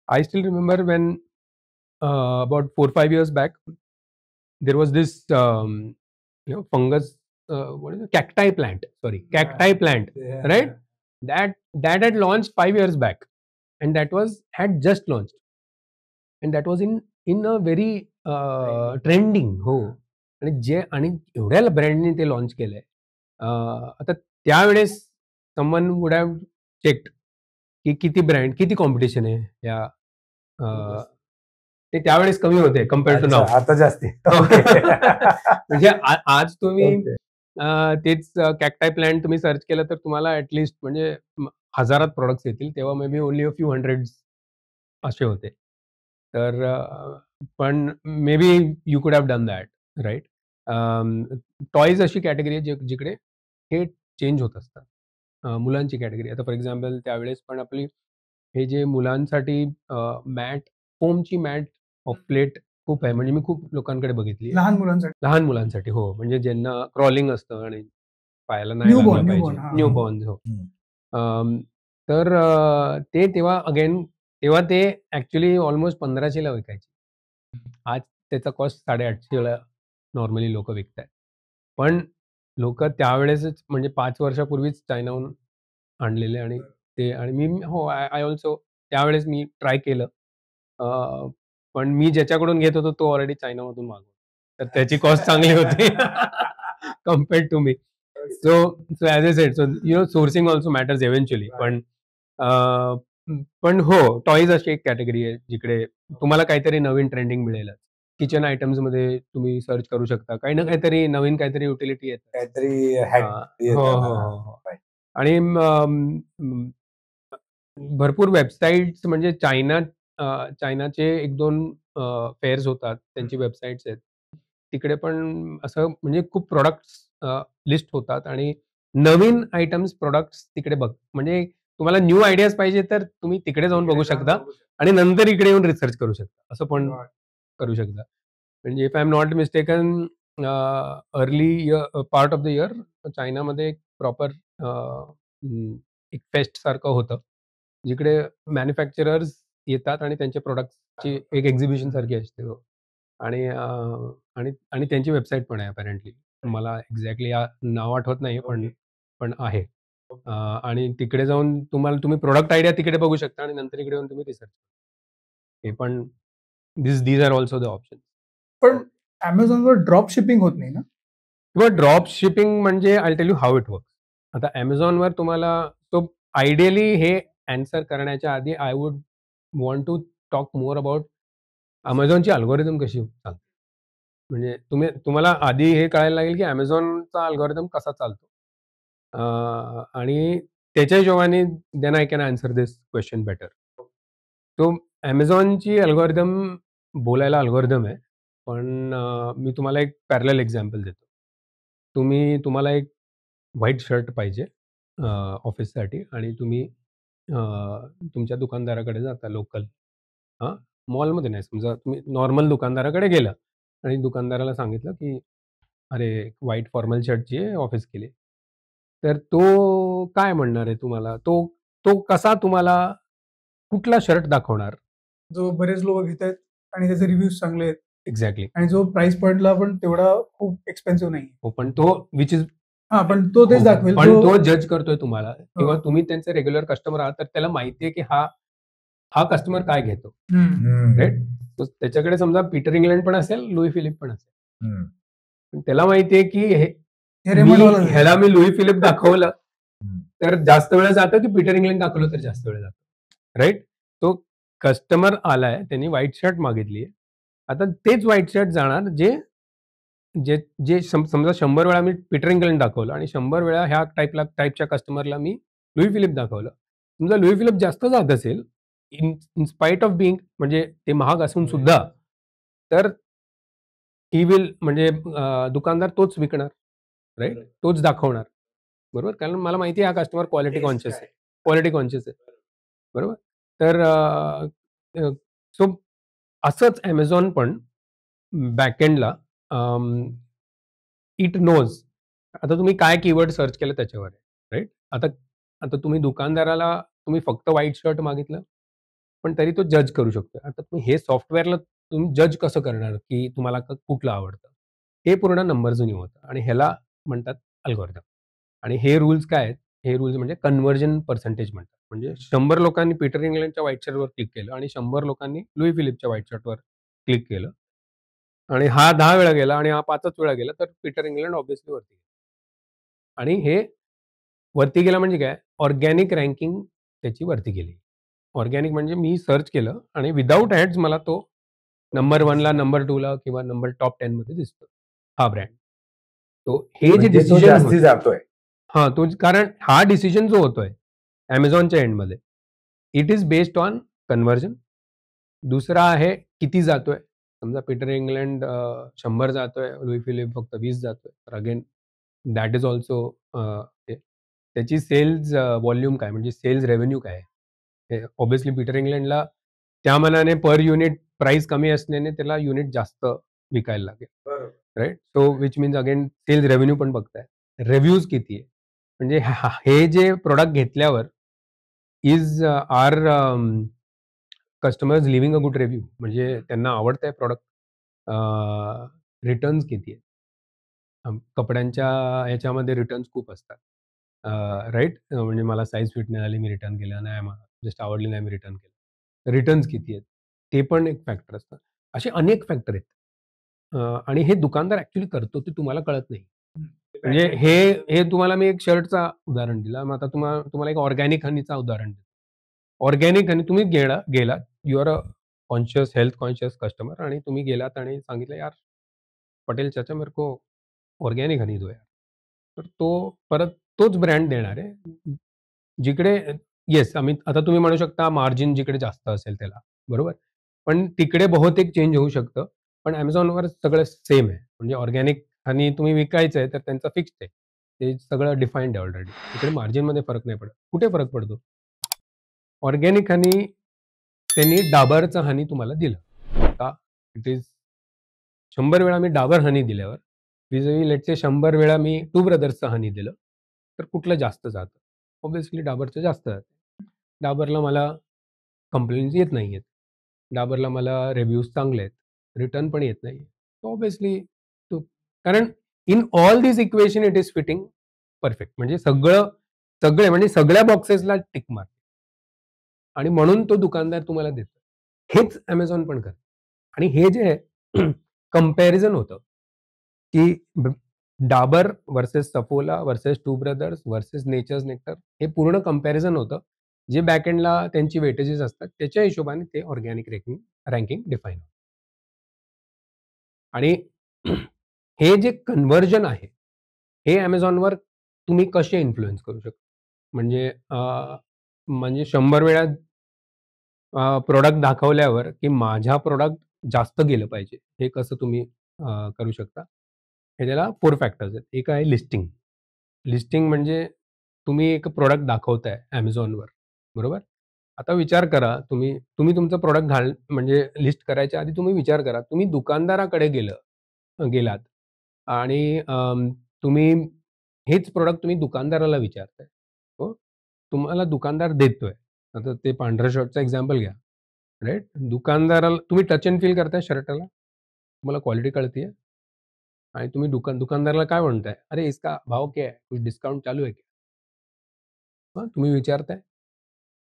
I still remember when about 4-5 years back there was this fungus, what is it? Cacti plant. Sorry, cacti plant. Yeah. Right? That had launched 5 years back, and that had just launched, and that was in a very trending. हो. आणि एवढ्या ब्रँडने ते launch केलंय. आता त्यावेळेस someone would have checked की किती कॉम्पिटिशन आहे या ते त्यावेळेस कमी होते कंपेअर टू नाऊ. आता जास्ती. म्हणजे आज तुम्ही Okay. तेच कॅक्टाय प्लांट तुम्ही सर्च केलं तर तुम्हाला ॲटलीस्ट म्हणजे हजारात प्रॉडक्ट्स येतील. तेव्हा may be only a few hundreds असे होते. तर पण मे बी यू कुड have done that, right? Toys अशी कॅटेगरी आहे जिकडे हे चेंज होत असतात. मुलांची कॅटेगरी. आता फॉर एक्झाम्पल त्यावेळेस पण आपली हे जे मुलांसाठी फोमची मॅट ऑफ प्लेट खूप आहे. म्हणजे मी खूप लोकांकडे बघितली. लहान मुलांसाठी हो. म्हणजे ज्यांना क्रॉलिंग असतं आणि पायाला नाही लागलं पाहिजे. न्यूबॉर्न हो. तर ते तेव्हा ते ॲक्चुअली ऑलमोस्ट 1500 ला विकायचे. आज त्याचा कॉस्ट 850 ला नॉर्मली लोकं विकतायत. पण लोकं त्यावेळेसच म्हणजे 5 वर्षापूर्वीच चायनाहून आणलेले आणि ते आणि मी हो आय ऑल्सो त्यावेळेस मी ट्राय केलं. पण मी ज्याच्याकडून घेत होतो तो ऑलरेडी चायनामधून मागवतो. तर त्याची कॉस्ट चांगली होती compared to me. So as I said sourcing also matters eventually. पण पण हो, टॉयज अशी एक कॅटेगरी आहे जिकडे तुम्हाला काहीतरी नवीन ट्रेंडिंग मिळेलच. किचन आयटम्समध्ये तुम्ही सर्च करू शकता. काही ना काहीतरी नवीन काहीतरी युटिलिटी येतं. काहीतरी हॅक हो, हो, हो, हो. आणि भरपूर वेबसाईट्स म्हणजे चायनाचे 1-2 फेअर्स होतात. त्यांची वेबसाईट्स आहेत. तिकडे पण असं म्हणजे खूप प्रॉडक्ट्स लिस्ट होतात आणि नवीन आयटम्स प्रॉडक्ट्स तिकडे म्हणजे तुम्हाला न्यू आयडियाज पाहिजे तर तुम्ही तिकडे जाऊन बघू शकता आणि नंतर इकडे येऊन रिसर्च करू शकता. असं पण करू शकता. म्हणजे if I am not mistaken early part of the year चायनामध्ये एक प्रॉपर एक फेस्ट सारखं होतं. जिकडे मॅन्युफॅक्चरर्स येतात आणि त्यांच्या प्रॉडक्ट्सची एक एक्झिबिशन सारखी असते. हो. आणि आणि आणि त्यांची वेबसाईट पण आहे अपॅरेंटली. मला एक्झॅक्टली नाव आठवत नाही पण पण आहे. आणि तिकडे जाऊन तुम्ही प्रॉडक्ट आयडिया तिकडे बघू शकता आणि नंतर इकडे येऊन तुम्ही रिसर्च. हे पण these are also the options. पण Amazonवर ड्रॉप शिपिंग होत नाही ना? किंवा ड्रॉप शिपिंग म्हणजे I tell you how it works. आता Amazonवर तुम्हाला तो आयडियली हे ॲन्सर करण्याच्या आधी I would want to talk more about Amazonची अल्गोरिदम कशी चालते. म्हणजे तुम्हाला आधी हे कळायला लागेल की Amazonचा अल्गोरिदम कसा चालतो. आणि त्याच्या हिशोबाने then I can answer this question better. तो Amazonची अल्गोरिदम बोलायला अल्गोरिदम आहे. पण मी तुम्हाला एक पॅरलल एक्झाम्पल देतो. तुम्हाला एक व्हाईट शर्ट पाहिजे ऑफिससाठी आणि तुम्ही तुमच्या दुकानदाराकडे जाता लोकल. मॉलमध्ये नाही. समजा तुम्ही नॉर्मल दुकानदाराकडे गेला आणि दुकानदाराला सांगितलं, की "अरे, व्हाईट फॉर्मल शर्टची आहे ऑफिस के लिए." तर तो काय म्हणणार आहे तुम्हाला? तो तो कसा तुम्हाला कुठला शर्ट दाखवणार? जो बरेच लोक घेत आहेत आणि त्याचे रिव्ह्यूज चांगले आहेत एक्झॅक्टली. आणि जो प्राइस पॉइंटला पण तेवढा खूप एक्सपेन्सिव्ह नाही. हो, पण तो विच इज पण तो तेच दाखवेल. पण तो जज करतोय तुम्हाला किंवा हो. तुम्ही त्यांचे रेग्युलर कस्टमर आहात, तर त्याला माहिती आहे, की हा कस्टमर काय घेतो. हम्म. राइट? त्याच्याकडे समजा पीटर इंग्लंड पण असेल, लुई फिलिप पण असेल. हम्म. पण त्याला माहिती आहे, की हे रेमंडवाला आहे. ह्याला मी लुई फिलिप दाखवलं, तर जास्त वेळ जातं, की पीटर इंग्लंड दाखवलं तर जास्त वेळ जातो. राइट? तो कस्टमर आलाय, त्यांनी व्हाईट शर्ट मागितली आहे. आता तेच व्हाईट शर्ट जाणार जे समजा 100 वेळा मी पीटर इंग्लंड दाखवलं आणि 100 वेळा ह्या टाइपच्या कस्टमरला मी लुई फिलिप दाखवलं. समजा लुई फिलिप जास्त जात असेल, इन स्पाइट ऑफ बिंग म्हणजे ते महाग असून सुद्धा, तर ही विल म्हणजे दुकानदार तोच विकणार. राइट? तोच दाखवणार. बरोबर? कारण मला माहिती आहे हा कस्टमर क्वालिटी कॉन्शियस आहे. क्वालिटी कॉन्शियस आहे. बरोबर? तर सो असंच Amazon पण बॅकएंडला इट नोज. आता तुम्ही काय कीवर्ड सर्च केलं त्याच्यावर आहे. राइट? आता तुम्ही दुकानदाराला तुम्ही फक्त व्हाईट शर्ट मागितलं, पण तरी तो जज करू शकतो. आता तुम्ही हे सॉफ्टवेअरला तुम्ही जज कसं करणार, की तुम्हाला कुठलं आवडतं? हे पूर्ण नंबर्सनी होतं आणि ह्याला म्हणतात अल्गोरिदम. आणि हे रूल्स काय आहेत? हे रूल्स म्हणजे कन्व्हर्जन पर्सेंटेज म्हणतात. म्हणजे 100 लोकांनी पीटर इंग्लंडच्या व्हाईट शर्टवर क्लिक केलं आणि 100 लोकांनी लुई फिलिपच्या व्हाईट शर्टवर क्लिक केलं. आणि हा 10 वेळा गेला आणि हा 5च वेळा गेला, तर पीटर इंग्लंड ऑब्व्हियसली वरती गेला. आणि हे वरती गेला म्हणजे काय? ऑर्गॅनिक रँकिंग त्याची वरती गेली. ऑर्गॅनिक म्हणजे मी सर्च केलं आणि विथआऊट ॲड्स मला तो नंबर 1ला, नंबर 2ला किंवा नंबर टॉप 10 मध्ये दिसतो. हा ब्रँड. तो हे जे म्हणजे तो डिसिजन जास्ती जातोय. तो कारण हा डिसिजन जो होतोय Amazonच्या एंडमध्ये, it is based on conversion. दुसरा आहे किती जातोय. समजा पीटर इंग्लंड 100 जातोय, लुई फिलिप फक्त 20 जातोय. तर अगेन दॅट इज अल्सो त्याची सेल्स व्हॉल्यूम काय म्हणजे सेल्स रेव्हेन्यू काय आहे? हे ऑब्व्हियसली पीटर इंग्लंडला त्या मानाने पर युनिट प्राइस कमी असल्याने त्याला युनिट जास्त विकायला लागेल. बरोबर. Right? So which means again sales revenue पण बघताय. रिव्ह्यूज किती आहे? म्हणजे हे जे प्रॉडक्ट घेतल्यावर is are customers leaving a good review म्हणजे त्यांना आवडतंय प्रॉडक्ट. रिटर्न्स किती आहेत? कपड्यांच्या ह्याच्यामध्ये रिटर्न्स खूप असतात. राइट? म्हणजे मला साइज फिट नाही झाली, मी रिटर्न केलं. नाही मला जस्ट आवडली नाही, मी रिटर्न केलं. रिटर्न्स किती आहेत? ते पण एक फॅक्टर असतं. असे अनेक फॅक्टर आहेत. आणि हे दुकानदार ॲक्चुअली करतो ते तुम्हाला कळत नाही. म्हणजे हे तुम्हाला मी एक शर्टचा उदाहरण दिलं. मग आता तुम्हाला एक ऑर्गॅनिक हनीचा उदाहरण देतो. ऑर्गॅनिक आणि तुम्ही गेलात, you are a conscious, health conscious customer आणि तुम्ही गेलात आणि सांगितलं, "यार, पटेल चाचा मेरे को ऑर्गॅनिक हनी दो यार." तर तो परत तोच ब्रँड देणार आहे. जिकडे येस, आता तुम्ही म्हणू शकता मार्जिन जिकडे जास्त असेल त्याला, बरोबर? पण तिकडे बहुतेक चेंज होऊ शकतं. पण Amazonवर सगळं सेम आहे. म्हणजे ऑर्गॅनिक हनी तुम्ही विकायचं आहे, तर त्यांचं फिक्स्ड आहे. ते सगळं डिफाईन्ड आहे ऑलरेडी. तिकडे मार्जिनमध्ये फरक नाही पडत. कुठे फरक पडतो? ऑर्गॅनिक हनी त्यांनी डाबरचं हनी तुम्हाला दिलं. आता इट इज 100 वेळा मी डाबर हनी दिल्यावर, vis-a-vis लेट्स से 100 वेळा मी टू ब्रदर्सचं हनी दिलं, तर कुठलं जास्त जातं? ऑब्व्हियसली डाबरचं जास्त जातं. डाबरला मला कंप्लेंट्स येत नाहीयेत. डाबरला मला रिव्ह्यूज चांगले आहेत. रिटर्न पण येत नाहीये. ऑब्व्हियसली तो कारण in all this equation it is fitting perfect. म्हणजे सगळे म्हणजे सगळ्या बॉक्सेसला टिक मार्क आणि म्हणून तो दुकानदार तुम्हाला देतो. हेच Amazon पण करतं. आणि हे जे आहे कंपॅरिझन होतं, की Dabur versus Saffola versus Two Brothers versus Nature's Nectar हे पूर्ण कंपॅरिझन होतं. जे बॅक एंडला त्यांची वेटेजेस असतात त्याच्या हिशोबाने ते ऑर्गॅनिक रँकिंग डिफाईन होतं. आणि हे जे कन्व्हर्जन आहे, हे Amazonवर तुम्ही कसे इन्फ्लुअन्स करू शकता? म्हणजे म्हणजे 100 वेळा प्रॉडक्ट दाखवल्यावर, की माझ्या प्रॉडक्ट जास्त गेलं पाहिजे. हे कसं तुम्ही करू शकता? हे त्याला 4 फॅक्टर्स आहेत. एक आहे लिस्टिंग. लिस्टिंग म्हणजे तुम्ही एक प्रॉडक्ट दाखवताय Amazonवर, बरोबर? आता विचार करा तुम्ही तुम्ही तुमचं प्रॉडक्ट म्हणजे लिस्ट करायच्या आधी तुम्ही विचार करा. तुम्ही दुकानदाराकडे गेलात आणि तुम्ही हेच प्रॉडक्ट तुम्ही दुकानदाराला विचारताय. हो? तुम्हाला दुकानदार देतोय. आता ते पांढऱ्या शर्टचा एक्झाम्पल घ्या. राइट? दुकानदाराला तुम्ही टच एंड फील करताय शर्टला. तुम्हाला क्वालिटी कळतीये आणि तुम्ही दुकानदाराला काय म्हणताय? "अरे इसका भाव क्या है? कुछ डिस्काउंट चालू है क्या?" तुम्ही विचारताय.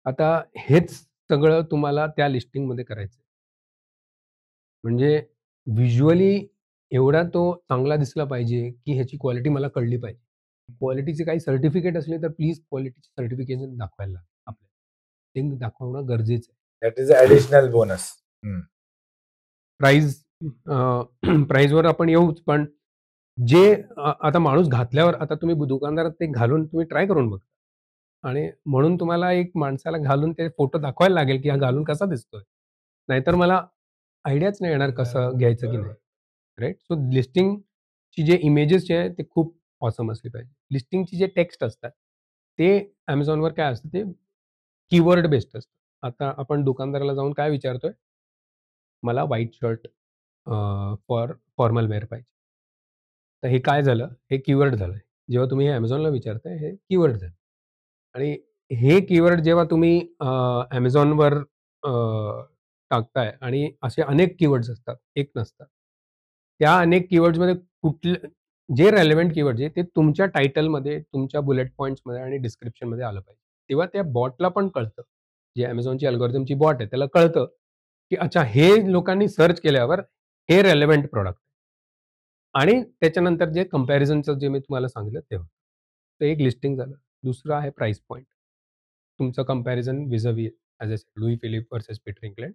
आता हेच सगळं तुम्हाला त्या लिस्टिंगमध्ये करायचंय. म्हणजे व्हिज्युअली एवढा तो चांगला दिसला पाहिजे, की ह्याची क्वालिटी मला कळली पाहिजे. क्वालिटीचे काही सर्टिफिकेट असले तर प्लीज क्वालिटीचे सर्टिफिकेशन दाखवायला लागेल आपल्याला. ते दाखवणं गरजेचं आहे. That is additional bonus. Price प्राईजवर आपण येऊच, पण जे आता माणूस घातल्यावर आता तुम्ही दुकानदारात ते घालून तुम्ही ट्राय करून बघता आणि म्हणून तुम्हाला एक माणसाला घालून ते फोटो दाखवायला लागेल, की हा घालून कसा दिसतोय. नाहीतर मला आयडियाच नाही येणार कसं घ्यायचं की नाही. राइट? सो लिस्टिंगची जे इमेजेस जे आहेत ते खूप ऑसम असले पाहिजे. लिस्टिंगची जे टेक्स्ट असतात, ते Amazonवर काय असतं ते कीवर्ड बेस्ड असतं. आता आपण दुकानदाराला जाऊन काय विचारतोय? मला व्हाईट शर्ट फॉर्मल वेअर पाहिजे. तर हे काय झालं? हे कीवर्ड झालं. जेव्हा तुम्ही हे Amazonला विचारताय हे कीवर्ड झालं. आणि हे कीवर्ड जेव्हा तुम्ही Amazonवर टाकताय आणि असे अनेक कीवर्ड्स असतात, एक नसतात. त्या अनेक कीवर्ड्समध्ये जे रेलेव्हंट कीवर्ड्स आहे ते तुमच्या टायटलमध्ये, तुमच्या बुलेट पॉइंट्समध्ये आणि डिस्क्रिप्शनमध्ये आलं पाहिजे. तेव्हा त्या बॉटला पण कळतं. जे Amazonची अल्गोरिथमची बॉट आहे त्याला कळतं, की अच्छा हे लोकांनी सर्च केल्यावर हे रेलेव्हंट प्रॉडक्ट आणि त्याच्यानंतर जे कंपॅरिझनचं जे मी तुम्हाला सांगितलं ते होतं. तर एक लिस्टिंग झालं. दुसरं आहे प्राइस पॉइंट. तुमचं comparison vis-a-vis as a Louis Philippe versus Peter England.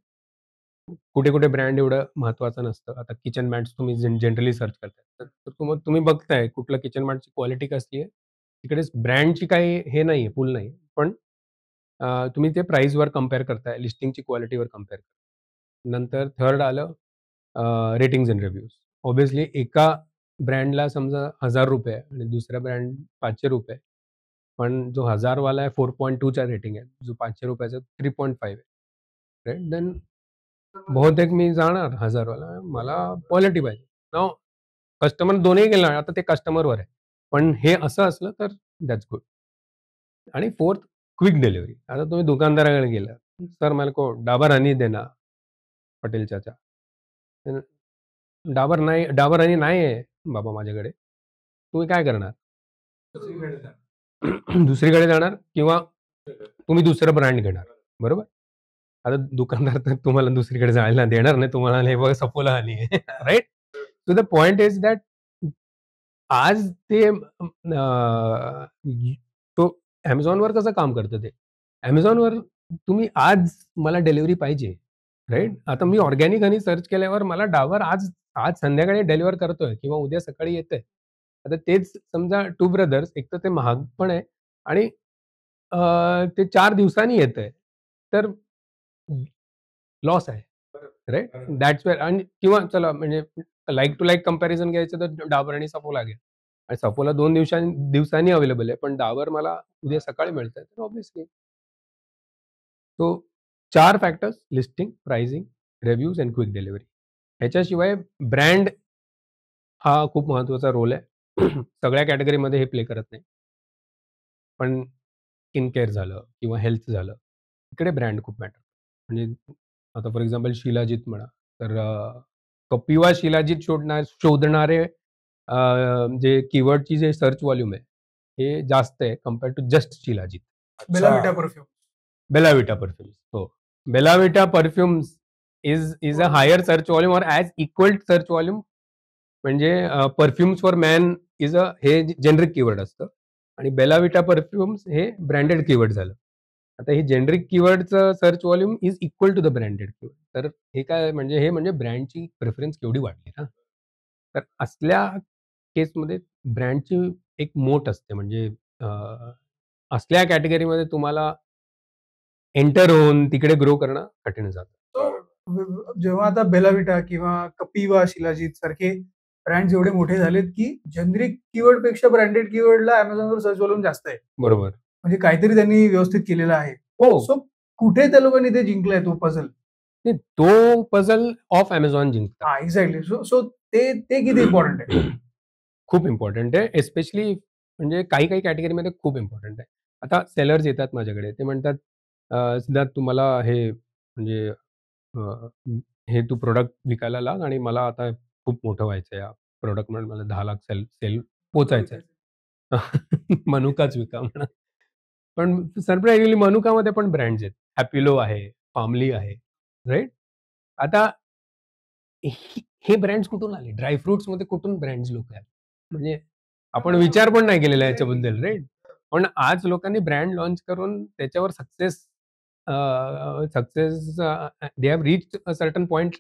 कुठे-कुठे ब्रँड एवढं महत्त्वाचं नसतं. आता किचन मॅट्स तुम्ही जनरली सर्च करताय. तर तुम्ही बघताय कुठलं किचन मॅटची क्वालिटी कसली आहे. तिकडेच ब्रँडची काही हे नाहीये, पूल नाही. पण तुम्ही ते प्राइसवर कंपेअर करताय, लिस्टिंगची क्वालिटीवर कंपेअर करताय. नंतर थर्ड आलं रेटिंग्ज एंड रिव्ह्यूज. ऑब्व्हियसली एका ब्रँडला समजा ₹1000 आणि दुसऱ्या ब्रँड ₹500 पण जो 1000 वाला आहे 4.2 चा रेटिंग आहे. जो ₹500 चा 3.5 आहे. राइट? देन बहुतेक मी जाणार 1000 वाला. मला क्वालिटी पाहिजे. नाऊ कस्टमर दोन्ही गेला आता ते कस्टमरवर आहे. पण हे असं असलं तर दॅट्स गुड. आणि फोर्थ क्विक डिलिव्हरी. आता तुम्ही दुकानदाराकडे गेलात. सर मेरे को डाबर हनी देना, पटेल चाचा. तर डाबर हनी नाही आहे बाबा माझ्याकडे. तुम्ही काय करणार? दुसरीकडे जाणार किंवा तुम्ही दुसरं ब्रँड घेणार. बरोबर? आता दुकानदार तर तुम्हाला दुसरीकडे जायला देणार नाही. तुम्हाला हे बघा सफोला हनी आहे. Right? So the point is that आज ते तो Amazonवर कसं काम करतं ते? Amazonवर तुम्ही आज मला डिलिव्हरी पाहिजे, राईट? आता मी ऑर्गॅनिक हनी सर्च केल्यावर मला डाबर आज आज संध्याकाळी डिलिव्हर करतोय किंवा उद्या सकाळी येतंय. आता तेच समजा टू ब्रदर्स, एक तर ते महाग पण आहे आणि ते 4 दिवसांनी येतंय. तर लॉस आहे, राईट? That's where. आणि किंवा चला म्हणजे लाइक टू लाइक कंपॅरिझन घ्यायचं तर डाबर आणि सफोला घ्या. आणि सफोला 2 दिवसांनी अवेलेबल आहे, पण डाबर मला उद्या सकाळी मिळतंय. तर obviously so 4 factors: listing, pricing, reviews and quick delivery. ह्याच्याशिवाय ब्रँड हा खूप महत्त्वाचा रोल आहे. सगळ्या कॅटेगरीमध्ये हे प्ले करत नाही. पण स्किन केअर झालं किंवा हेल्थ झालं, इकडे ब्रँड खूप मॅटर. म्हणजे आता फॉर एक्झाम्पल शिलाजीत म्हणा, तर कपिवा शिलाजीत शोधणारे जे कीवर्डची जे सर्च व्हॉल्यूम आहे, हे जास्त आहे compare to just shilajit. Bella Vita perfume. Bella Vita perfumes. हो. Bella Vita perfumes is a higher search volume or as equal search volume. म्हणजे परफ्यूम्स फॉर मॅन हे जेनरिक कीवर्ड असतं आणि बेला विटा परफ्यूम्स हे ब्रँडेड कीवर्ड झालं. आता हे generic कीवर्डचं search volume is equal to the branded keyword. तर हे काय म्हणजे हे म्हणजे ब्रँडची प्रेफरन्स केवढी वाढली ना. तर असल्या केसमध्ये ब्रँडची एक मोठ असते. म्हणजे असल्या कॅटेगरीमध्ये तुम्हाला एंटर होऊन तिकडे ग्रो करणं कठीण जातं. जेव्हा आता बेला विटा किंवा कपिवा शिलाजीत सारखे ब्रँड एवढे मोठे झालेत की जेनरिक कीवर्ड पेक्षा ब्रँडेड कीवर्डला अमेझॉनवर सर्च व्हॉल्यूम जास्त आहे. बरोबर. म्हणजे काहीतरी त्यांनी व्यवस्थित केलेलं आहे. हो. सो कुठे त्या लोकांनी ते जिंकलाय तो पझल? नाही, तो पझल ऑफ अमेझॉन जिंकतात. हा, एक्झॅक्टली. सो ते किती इम्पॉर्टंट आहे? खूप इम्पॉर्टंट आहे. एस्पेशली म्हणजे काही कॅटेगरीमध्ये खूप इम्पॉर्टंट आहे. आता सेलर्स येतात माझ्याकडे. ते म्हणतात, सिद्धार्थ तुम्हाला हे म्हणजे हे तू प्रॉडक्ट विकायला लाग आणि मला आता खूप मोठं व्हायचं या प्रॉडक्टमुळे मला 10 लाख सेल पोहोचायचं आहे. मनुकाच विका म्हणा. पण सरप्राइझिंगली मनुकामध्ये पण ब्रँड्स आहेत. हॅपिलो आहे, पामली आहे, राइट? आता हे ब्रँड्स कुठून आले? ड्राय फ्रुट्समध्ये कुठून ब्रँड्स लोकं आले? म्हणजे आपण विचार पण नाही केलेला याच्याबद्दल, राइट? पण आज लोकांनी ब्रँड लॉन्च करून त्याच्यावर success they have reached a certain point.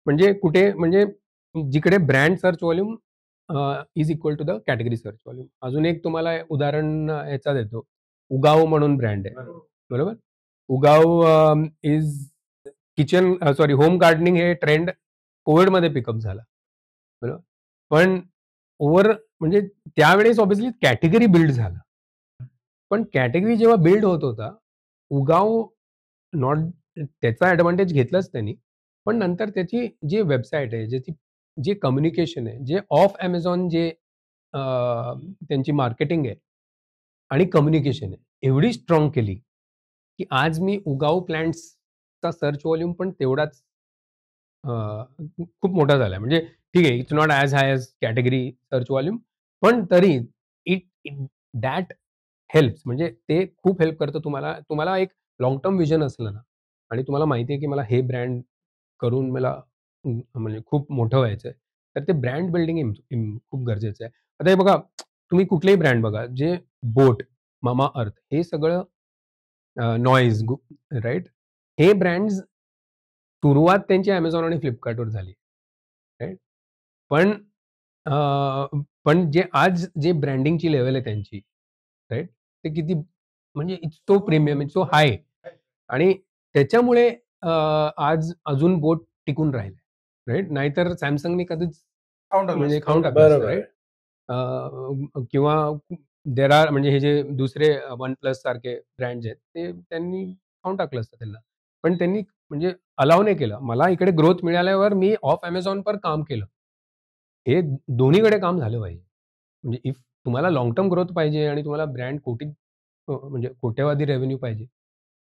म्हणजे कुठे म्हणजे जिकडे brand search volume is equal to the category search volume. अजून एक तुम्हाला उदाहरण ह्याचा देतो. उगाव म्हणून ब्रँड आहे. बरोबर? उगाव इज होम गार्डनिंग हे ट्रेंड कोविडमध्ये पिकअप झाला. बरोबर? पण म्हणजे त्यावेळेस ऑब्व्हियसली कॅटेगरी बिल्ड झाला. पण कॅटेगरी जेव्हा बिल्ड होत होता, उगाव नॉट त्याचा ॲडव्हांटेज घेतलाच त्यांनी. पण नंतर त्याची जी वेबसाईट आहे, जे कम्युनिकेशन आहे, जे ऑफ Amazon त्यांची मार्केटिंग आहे आणि कम्युनिकेशन आहे, एवढी स्ट्राँग केली, की आज मी उगाव प्लांट्सचा सर्च व्हॉल्यूम पण तेवढाच अ, खूप मोठा झालाय. म्हणजे ठीक आहे, it's not as high as category search volume, पण तरी इट इट दॅट हेल्प्स. म्हणजे ते खूप हेल्प करतं तुम्हाला. तुम्हाला एक लाँग टर्म व्हिजन असलं ना आणि तुम्हाला माहिती आहे, की मला हे ब्रँड करून मला म्हणजे खूप मोठं व्हायचंय. तर ते ब्रँड बिल्डिंग खूप गरजेचं आहे. आता हे बघा, तुम्ही कुठलेही ब्रँड बघा, जे बोट, मामाअर्थ हे सगळं नॉईज राइट? हे ब्रँड्स सुरुवात त्यांची Amazon आणि Flipkartवर झाली. राइट? पण पण जे ब्रँडिंगची लेव्हल आहे त्यांची, राइट? ते किती म्हणजे it's so premium, it's so high. आणि त्याच्यामुळे आज अजून बोट टिकून राहिले, राइट? नाहीतर Samsungनी कधीच खाऊन टाकलं म्हणजे असतं. खाऊन टाकलं असतं, बरोबर आहे. राइट? किंवा देअर आर म्हणजे हे जे दुसरे OnePlus सारखे ब्रँड्स आहेत, ते त्यांनी खाऊन टाकलं असतं त्यांना. पण त्यांनी म्हणजे अलाऊ नाही केलं. मला इकडे ग्रोथ मिळाल्यावर मी ऑफ Amazonवर काम केलं. हे दोन्हीकडे काम झालं पाहिजे. म्हणजे इफ तुम्हाला लाँग टर्म ग्रोथ पाहिजे आणि तुम्हाला ब्रँड म्हणजे कोट्यवधी रेव्हेन्यू पाहिजे,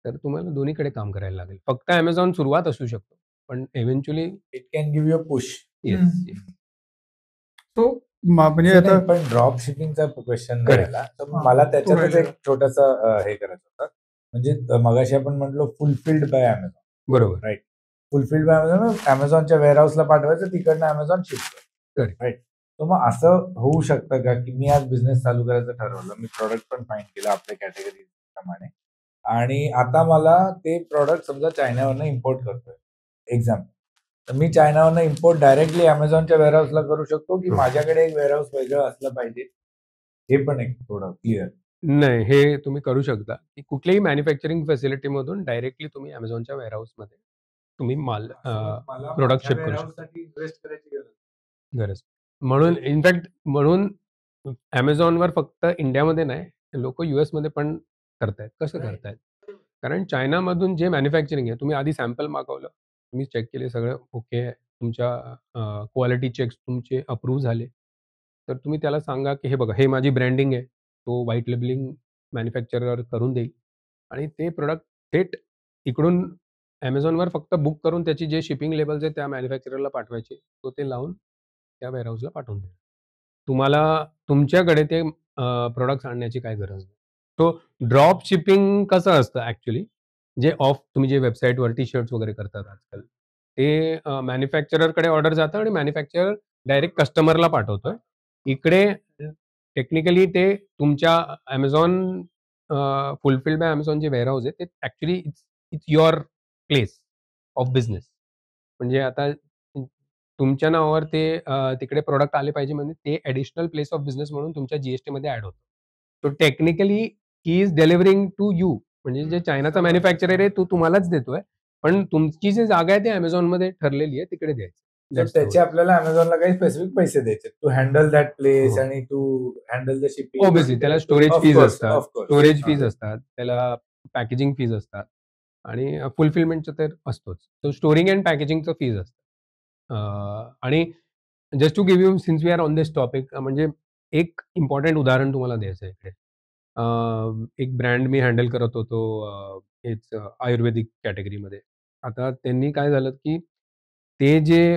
तर तुम्हाला दोन्हीकडे काम करायला लागेल. फक्त Amazon सुरुवात असू शकतो. पण eventually it can give you a push. Yes. तो म्हणजे आता पण ड्रॉप शिपिंगचा क्वेश्चन Correct. राहिला. तर मला त्याच्यातच राहिला. एक छोटंसं हे करायचं होतं. म्हणजे मगाशी आपण म्हटलो फुलफिल्ड बाय Amazon. बरोबर. राइट. फुलफिल्ड बाय Amazon, Amazonच्या वेअरहाऊसला पाठवायचं, तिकडनं Amazon शिप करतं. Correct. राइट. तर मग असं होऊ शकतं का, की मी आज बिझनेस चालू करायचं ठरवलं, मी प्रॉडक्ट पण फाइंड केलं आपल्या कॅटेगरी प्रमाणे आणि आता मला ते प्रॉडक्ट समजा चायनावरनं इम्पोर्ट करतोय, एक्झाम्पल. तर मी चायनावरनं इम्पोर्ट डायरेक्टली Amazonच्या वेअरहाऊसला करू शकतो, की हो. माझ्याकडे एक वेअरहाऊस वेगळं असलं पाहिजे? हे पण एक थोडं क्लिअर. नाही, हे तुम्ही करू शकता, की कुठल्याही मॅन्युफॅक्चरिंग फॅसिलिटीमधून डायरेक्टली तुम्ही Amazonच्या वेअरहाऊसमध्ये तुम्ही माल मला प्रॉडक्ट माझ्या शिप करू शकता. वेअरहाऊससाठी इन्व्हेस्ट करायची गरज गरज. म्हणून इनफॅक्ट म्हणून Amazonवर फक्त इंडियामध्ये नाही, लोकं यूएसमध्ये पण करतायत. कसं Right. करतायत? कारण चायनामधून जे मॅन्युफॅक्चरिंग आहे, तुम्ही आधी सॅम्पल मागवलं, तुम्ही चेक केले सगळं ओके आहे. तुमच्या क्वालिटी चेक्स तुमचे अप्रूव्ह झाले. तर तुम्ही त्याला सांगा, की हे बघा, हे माझी ब्रँडिंग आहे. तो व्हाईट लेबलिंग मॅन्युफॅक्चरर करून देईल आणि ते प्रॉडक्ट थेट इकडून Amazonवर फक्त बुक करून त्याची जे शिपिंग लेबल्स आहेत त्या मॅन्युफॅक्चररला पाठवायचे. तो ते लावून त्या वेअरहाऊसला पाठवून देईल. तुम्हाला तुमच्याकडे ते प्रॉडक्ट्स आणण्याची काही गरज नाही. तो ड्रॉप शिपिंग कसं असतं ॲक्चुअली, जे तुम्ही जे वेबसाईटवरती शर्ट्स वगैरे करतात आजकाल, ते मॅन्युफॅक्चररकडे ऑर्डर जातं आणि मॅन्युफॅक्चरर डायरेक्ट कस्टमरला पाठवतोय. इकडे टेक्निकली ते तुमच्या Amazon फुलफिल्ड बाय Amazon जे वेअरहाऊस आहे, ते actually it's your place of business. म्हणजे आता तुमच्या नावावर ते तिकडे प्रॉडक्ट आले पाहिजे म्हणजे ते ॲडिशनल प्लेस ऑफ बिझनेस म्हणून तुमच्या जी-एस-टीमध्ये ॲड होतं. So technically he is delivering to you. म्हणजे जे चायनाचा मॅन्युफॅक्चरर आहे तो तुम्हालाच देतोय. पण तुमची जी जागा आहे ती Amazonमध्ये ठरलेली आहे तिकडे द्यायची. तर दॅट्स द त्याचे आपल्याला Amazonला काही स्पेसिफिक पैसे द्यायचे. टू हँडल दॅट प्लेस हो. आणि to handle the shipping. Obviously त्याला स्टोरेज ऑफ फीज कोर्स, असतात. Of course. स्टोरेज फीज असतात. त्याला पॅकेजिंग फीज असतात आणि फुलफिलमेंटचं तर असतोच. तो स्टोरिंग एंड पॅकेजिंगचं फीज असतं. आणि just to give you since we are on this topic म्हणजे एक इम्पोर्टंट उदाहरण तुम्हाला द्यायचं आहे इकडे. एक ब्रँड मी हँडल करत होतो हेच आयुर्वेदिक कॅटेगरीमध्ये. आता त्यांनी काय झालं, की ते जे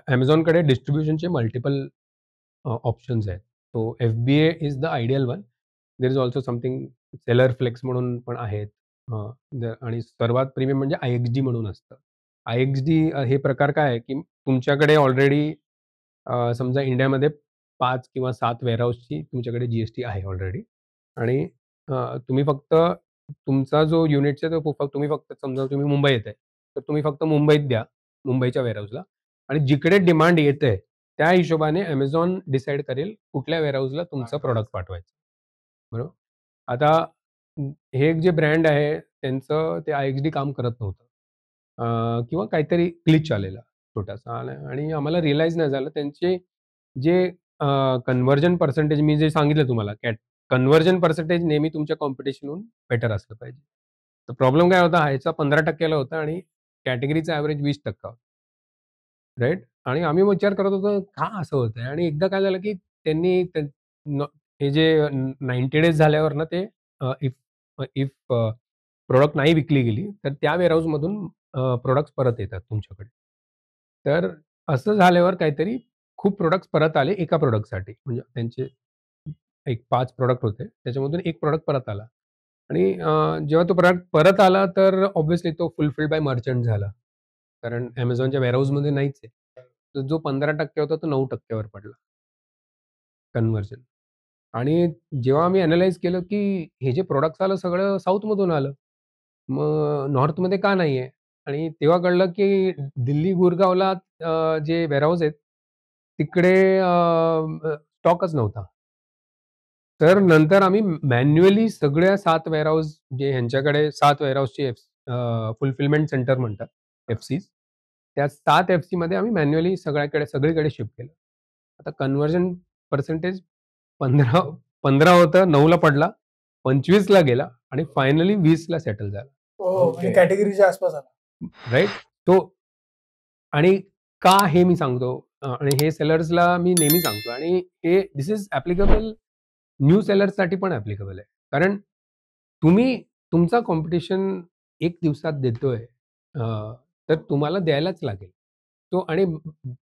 Amazonकडे डिस्ट्रिब्युशनचे मल्टिपल ऑप्शन्स आहेत. So FBA is the ideal one. There is also something seller flex म्हणून पण आहेत. आणि सर्वात प्रीमियम म्हणजे IXD म्हणून असतं. IXD हे प्रकार काय आहे, की तुमच्याकडे ऑलरेडी समजा इंडियामध्ये 5 किंवा 7 वेअरहाऊसची तुमच्याकडे जी-एस-टी आहे ऑलरेडी आणि तुम्ही फक्त तुमचा जो युनिट्स आहे तो तुम्ही फक्त समजा तुम्ही मुंबईत आहे, तर तुम्ही फक्त मुंबईत द्या, मुंबईच्या वेअरहाऊसला आणि जिकडे डिमांड येते त्या हिशोबाने Amazon डिसाईड करेल कुठल्या वेअरहाऊसला तुमचं प्रॉडक्ट पाठवायचं. बरोबर? आता हे जे ब्रँड आहे त्यांचं ते IXD काम करत नव्हतं. किंवा काहीतरी ग्लिच आलेला छोटासा आणि आम्हाला रिअलाईज नाही झालं त्यांचे जे कन्व्हर्जन पर्सेंटेज मी जे सांगितलं तुम्हाला कन्व्हर्जन पर्सेंटेज नेहमी तुमच्या कॉम्पिटिशनहून बेटर असलं पाहिजे. तर प्रॉब्लेम काय होता ह्याचा 15% ला होता आणि कॅटेगरीचा ॲव्हरेज 20% होता. राइट? आणि आम्ही विचार करत होतो का असं होतंय? आणि एकदा काय झालं की त्यांनी हे जे 90 डेज झाल्यावर ना ते इफ प्रॉडक्ट नाही विकली गेली, तर त्या वेअरहाऊसमधून प्रॉडक्ट्स परत येतात तुमच्याकडे. तर असं झाल्यावर काहीतरी खूप प्रॉडक्ट्स परत आले एका प्रॉडक्टसाठी. म्हणजे त्यांचे एक 5 प्रॉडक्ट होते. त्याच्यामधून एक प्रॉडक्ट परत आला आणि जेव्हा तो प्रॉडक्ट परत आला, तर ऑब्व्हियसली तो फुलफिल्ड बाय मर्चंट झाला. कारण Amazonच्या वेअरहाऊसमध्ये नाहीच आहे. तर जो 15% होता तो 9% वर पडला कन्व्हर्जन. आणि जेव्हा आम्ही अॅनलाईज केलं, की हे जे प्रॉडक्ट्स आलं सगळं साऊथमधून आलं. मग नॉर्थमध्ये का नाही आहे? आणि तेव्हा कळलं, की दिल्ली, गुरगावला जे वेअरहाऊस आहेत, तिकडे स्टॉकच नव्हता. तर नंतर आम्ही मॅन्युअली सगळ्या 7 वेअरहाऊस जे ह्यांच्याकडे 7 वेअरहाऊसचे फुलफिलमेंट सेंटर म्हणतात, एफसीज. त्या 7 एफसीमध्ये आम्ही मॅन्युअली सगळीकडे शिफ्ट केलं. आता कन्व्हर्जन पर्सेंटेज 15 होतं, 9ला पडला, 25ला गेला आणि फायनली 20ला सेटल झाला. म्हणजे कॅटेगरीच्या आसपास आला. राइट? तो आणि का हे मी सांगतो आणि हे सेलर्सला मी नेहमी सांगतो आणि हे धिस इज ॲप्लिकेबल न्यू सेलर्ससाठी पण ॲप्लिकेबल आहे. कारण तुम्ही तुमचा कॉम्पिटिशन 1 दिवसात देतोय तर तुम्हाला द्यायलाच लागेल. तो आणि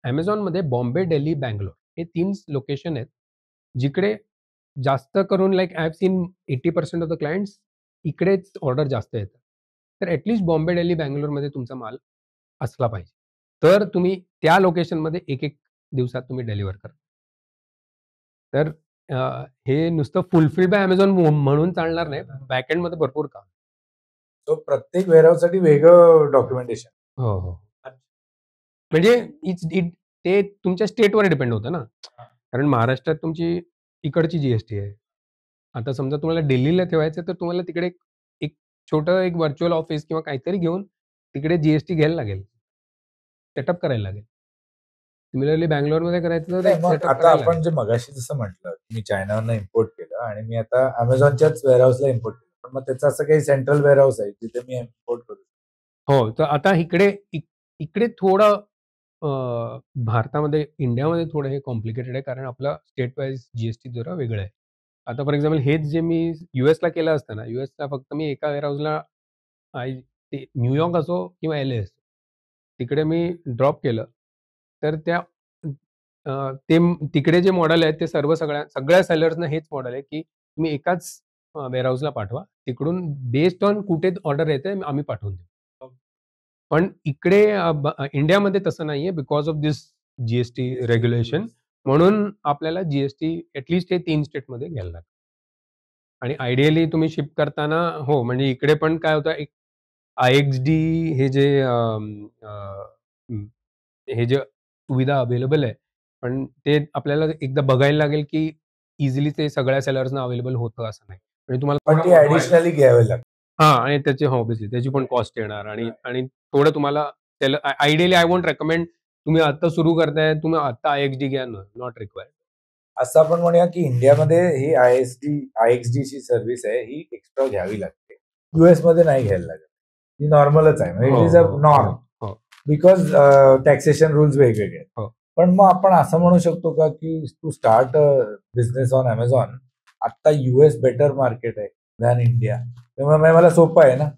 Amazonमध्ये बॉम्बे, दिल्ली, बंगलोर हे 3 लोकेशन आहेत. जिकडे जास्त करून like I have seen 80% of the clients इकडेच ऑर्डर जास्त येतात. तर बॉम्बे, दिल्ली, बंगलोरमध्ये तुमचा माल असला पाहिजे. तर तुम्ही त्या लोकेशनमध्ये 1-1 दिवसात तुम्ही डिलिव्हर करा. तर हे नुसतं फुलफिल्ड बाय Amazon म्हणून चालणार नाही. बॅकएंडमध्ये भरपूर काम. सो प्रत्येक वेअरहाऊससाठी वेगळं डॉक्युमेंटेशन. हो, हो. म्हणजे ते तुमच्या स्टेटवर डिपेंड होतं ना. कारण महाराष्ट्रात तुमची इकडची जीएसटी आहे. आता समजा तुम्हाला दिल्लीला ठेवायचं तर तुम्हाला तिकडे एक छोटं एक व्हर्चुअल ऑफिस किंवा काहीतरी घेऊन तिकडे जीएसटी घ्यायला लागेल. सेटअप करायला लागेल. सिमिलरली बंगलोरमध्ये करायचं तर नाही, एक मग सेटअप आता करायला आपण लागेल. जे मगाशी जसं म्हटलं, मी चायनावरनं इम्पोर्ट केलं आणि मी आता Amazonच्याच वेअरहाऊसला इम्पोर्ट केलं. पण मग त्याचं असं काही सेंट्रल वेअरहाऊस आहे जिथे मी इम्पोर्ट करू शकतो? हो, तर आता इकडे थोडं भारतामध्ये, इंडियामध्ये थोडं हे कॉम्प्लिकेटेड आहे कारण आपलं स्टेट वाईज जीएसटी जरा वेगळं आहे. आता फॉर एक्झाम्पल हेच जे मी यूएसला केलं असतं ना, यूएसला फक्त मी एका वेअरहाऊसला ते न्यूयॉर्क असो किंवा एलए असो, तिकडे मी ड्रॉप केलं. तर ते तिकडे जे मॉडेल आहे ते सगळ्या सेलर्सना हेच मॉडेल आहे, की तुम्ही एकाच वेअरहाऊसला पाठवा. तिकडून बेस्ड ऑन कुठे ऑर्डर येते आम्ही पाठवून देऊ. पण इकडे इंडियामध्ये तसं नाहीये because of this GST regulation. म्हणून आपल्याला जीएसटी ॲटलीस्ट हे 3 स्टेटमध्ये घ्यायला लागतं. आणि आयडियली तुम्ही शिप करताना हो, म्हणजे इकडे पण काय होतं, एक आय-एक्स-डी हे जे हे जे सुविधा अवेलेबल आहे, पण ते आपल्याला एकदा बघायला लागेल, की इझिली ते सगळ्या सेलर्सना अवेलेबल होतं असं नाही. म्हणजे तुम्हाला पण ती ॲडिशनली घ्यावी लागते. हां, आणि त्याची ऑब्व्हियसली त्याची पण कॉस्ट येणार आणि थोडं तुम्हाला त्याला आयडियली आय वोंट रेकमेंड तुम्ही आता सुरू करताय, तुम्ही आता आय-एक्स-डी घ्या ना, नॉट रिक्वायर्ड. असं आपण म्हणूया की इंडियामध्ये ही आय-एक्स-डीची सर्व्हिस आहे, ही एक्स्ट्रा घ्यावी लागते. यूएसमध्ये नाही घ्यायला लागत. ही नॉर्मलच आहे. म्हणजे इट इज अ नॉर्म. हो. बिकॉज टॅक्सेशन रूल्स वेगवेगळे आहेत. हो. पण मग आपण असं म्हणू शकतो का की to start business on Amazon, आता यूएस बेटर मार्केट आहे दॅन इंडिया. त्यामुळे मला सोपं आहे ना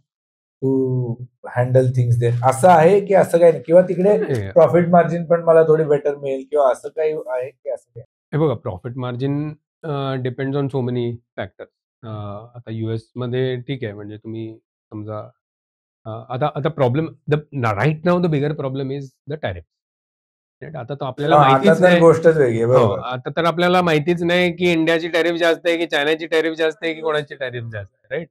टू हँडल थिंग्स देन. असं आहे की असं काही नाही, किंवा तिकडे प्रॉफिट मार्जिन पण मला थोडी बेटर मिळेल किंवा असं काही आहे की असं काही? हे बघा, profit margin depends on so many factors. आता यूएसमध्ये ठीक आहे, म्हणजे तुम्ही समजा आता problem right now the bigger problem is the tariff. आता तर आपल्याला आता माहितीच तर नाही. गोष्टच वेगळी आहे. हो, बरोबर. आता तर आपल्याला माहितीच नाही, की इंडियाची टॅरिफ जास्त आहे, की चायनाची टॅरिफ जास्त आहे, की कोणाची टॅरिफ जास्त आहे, राइट?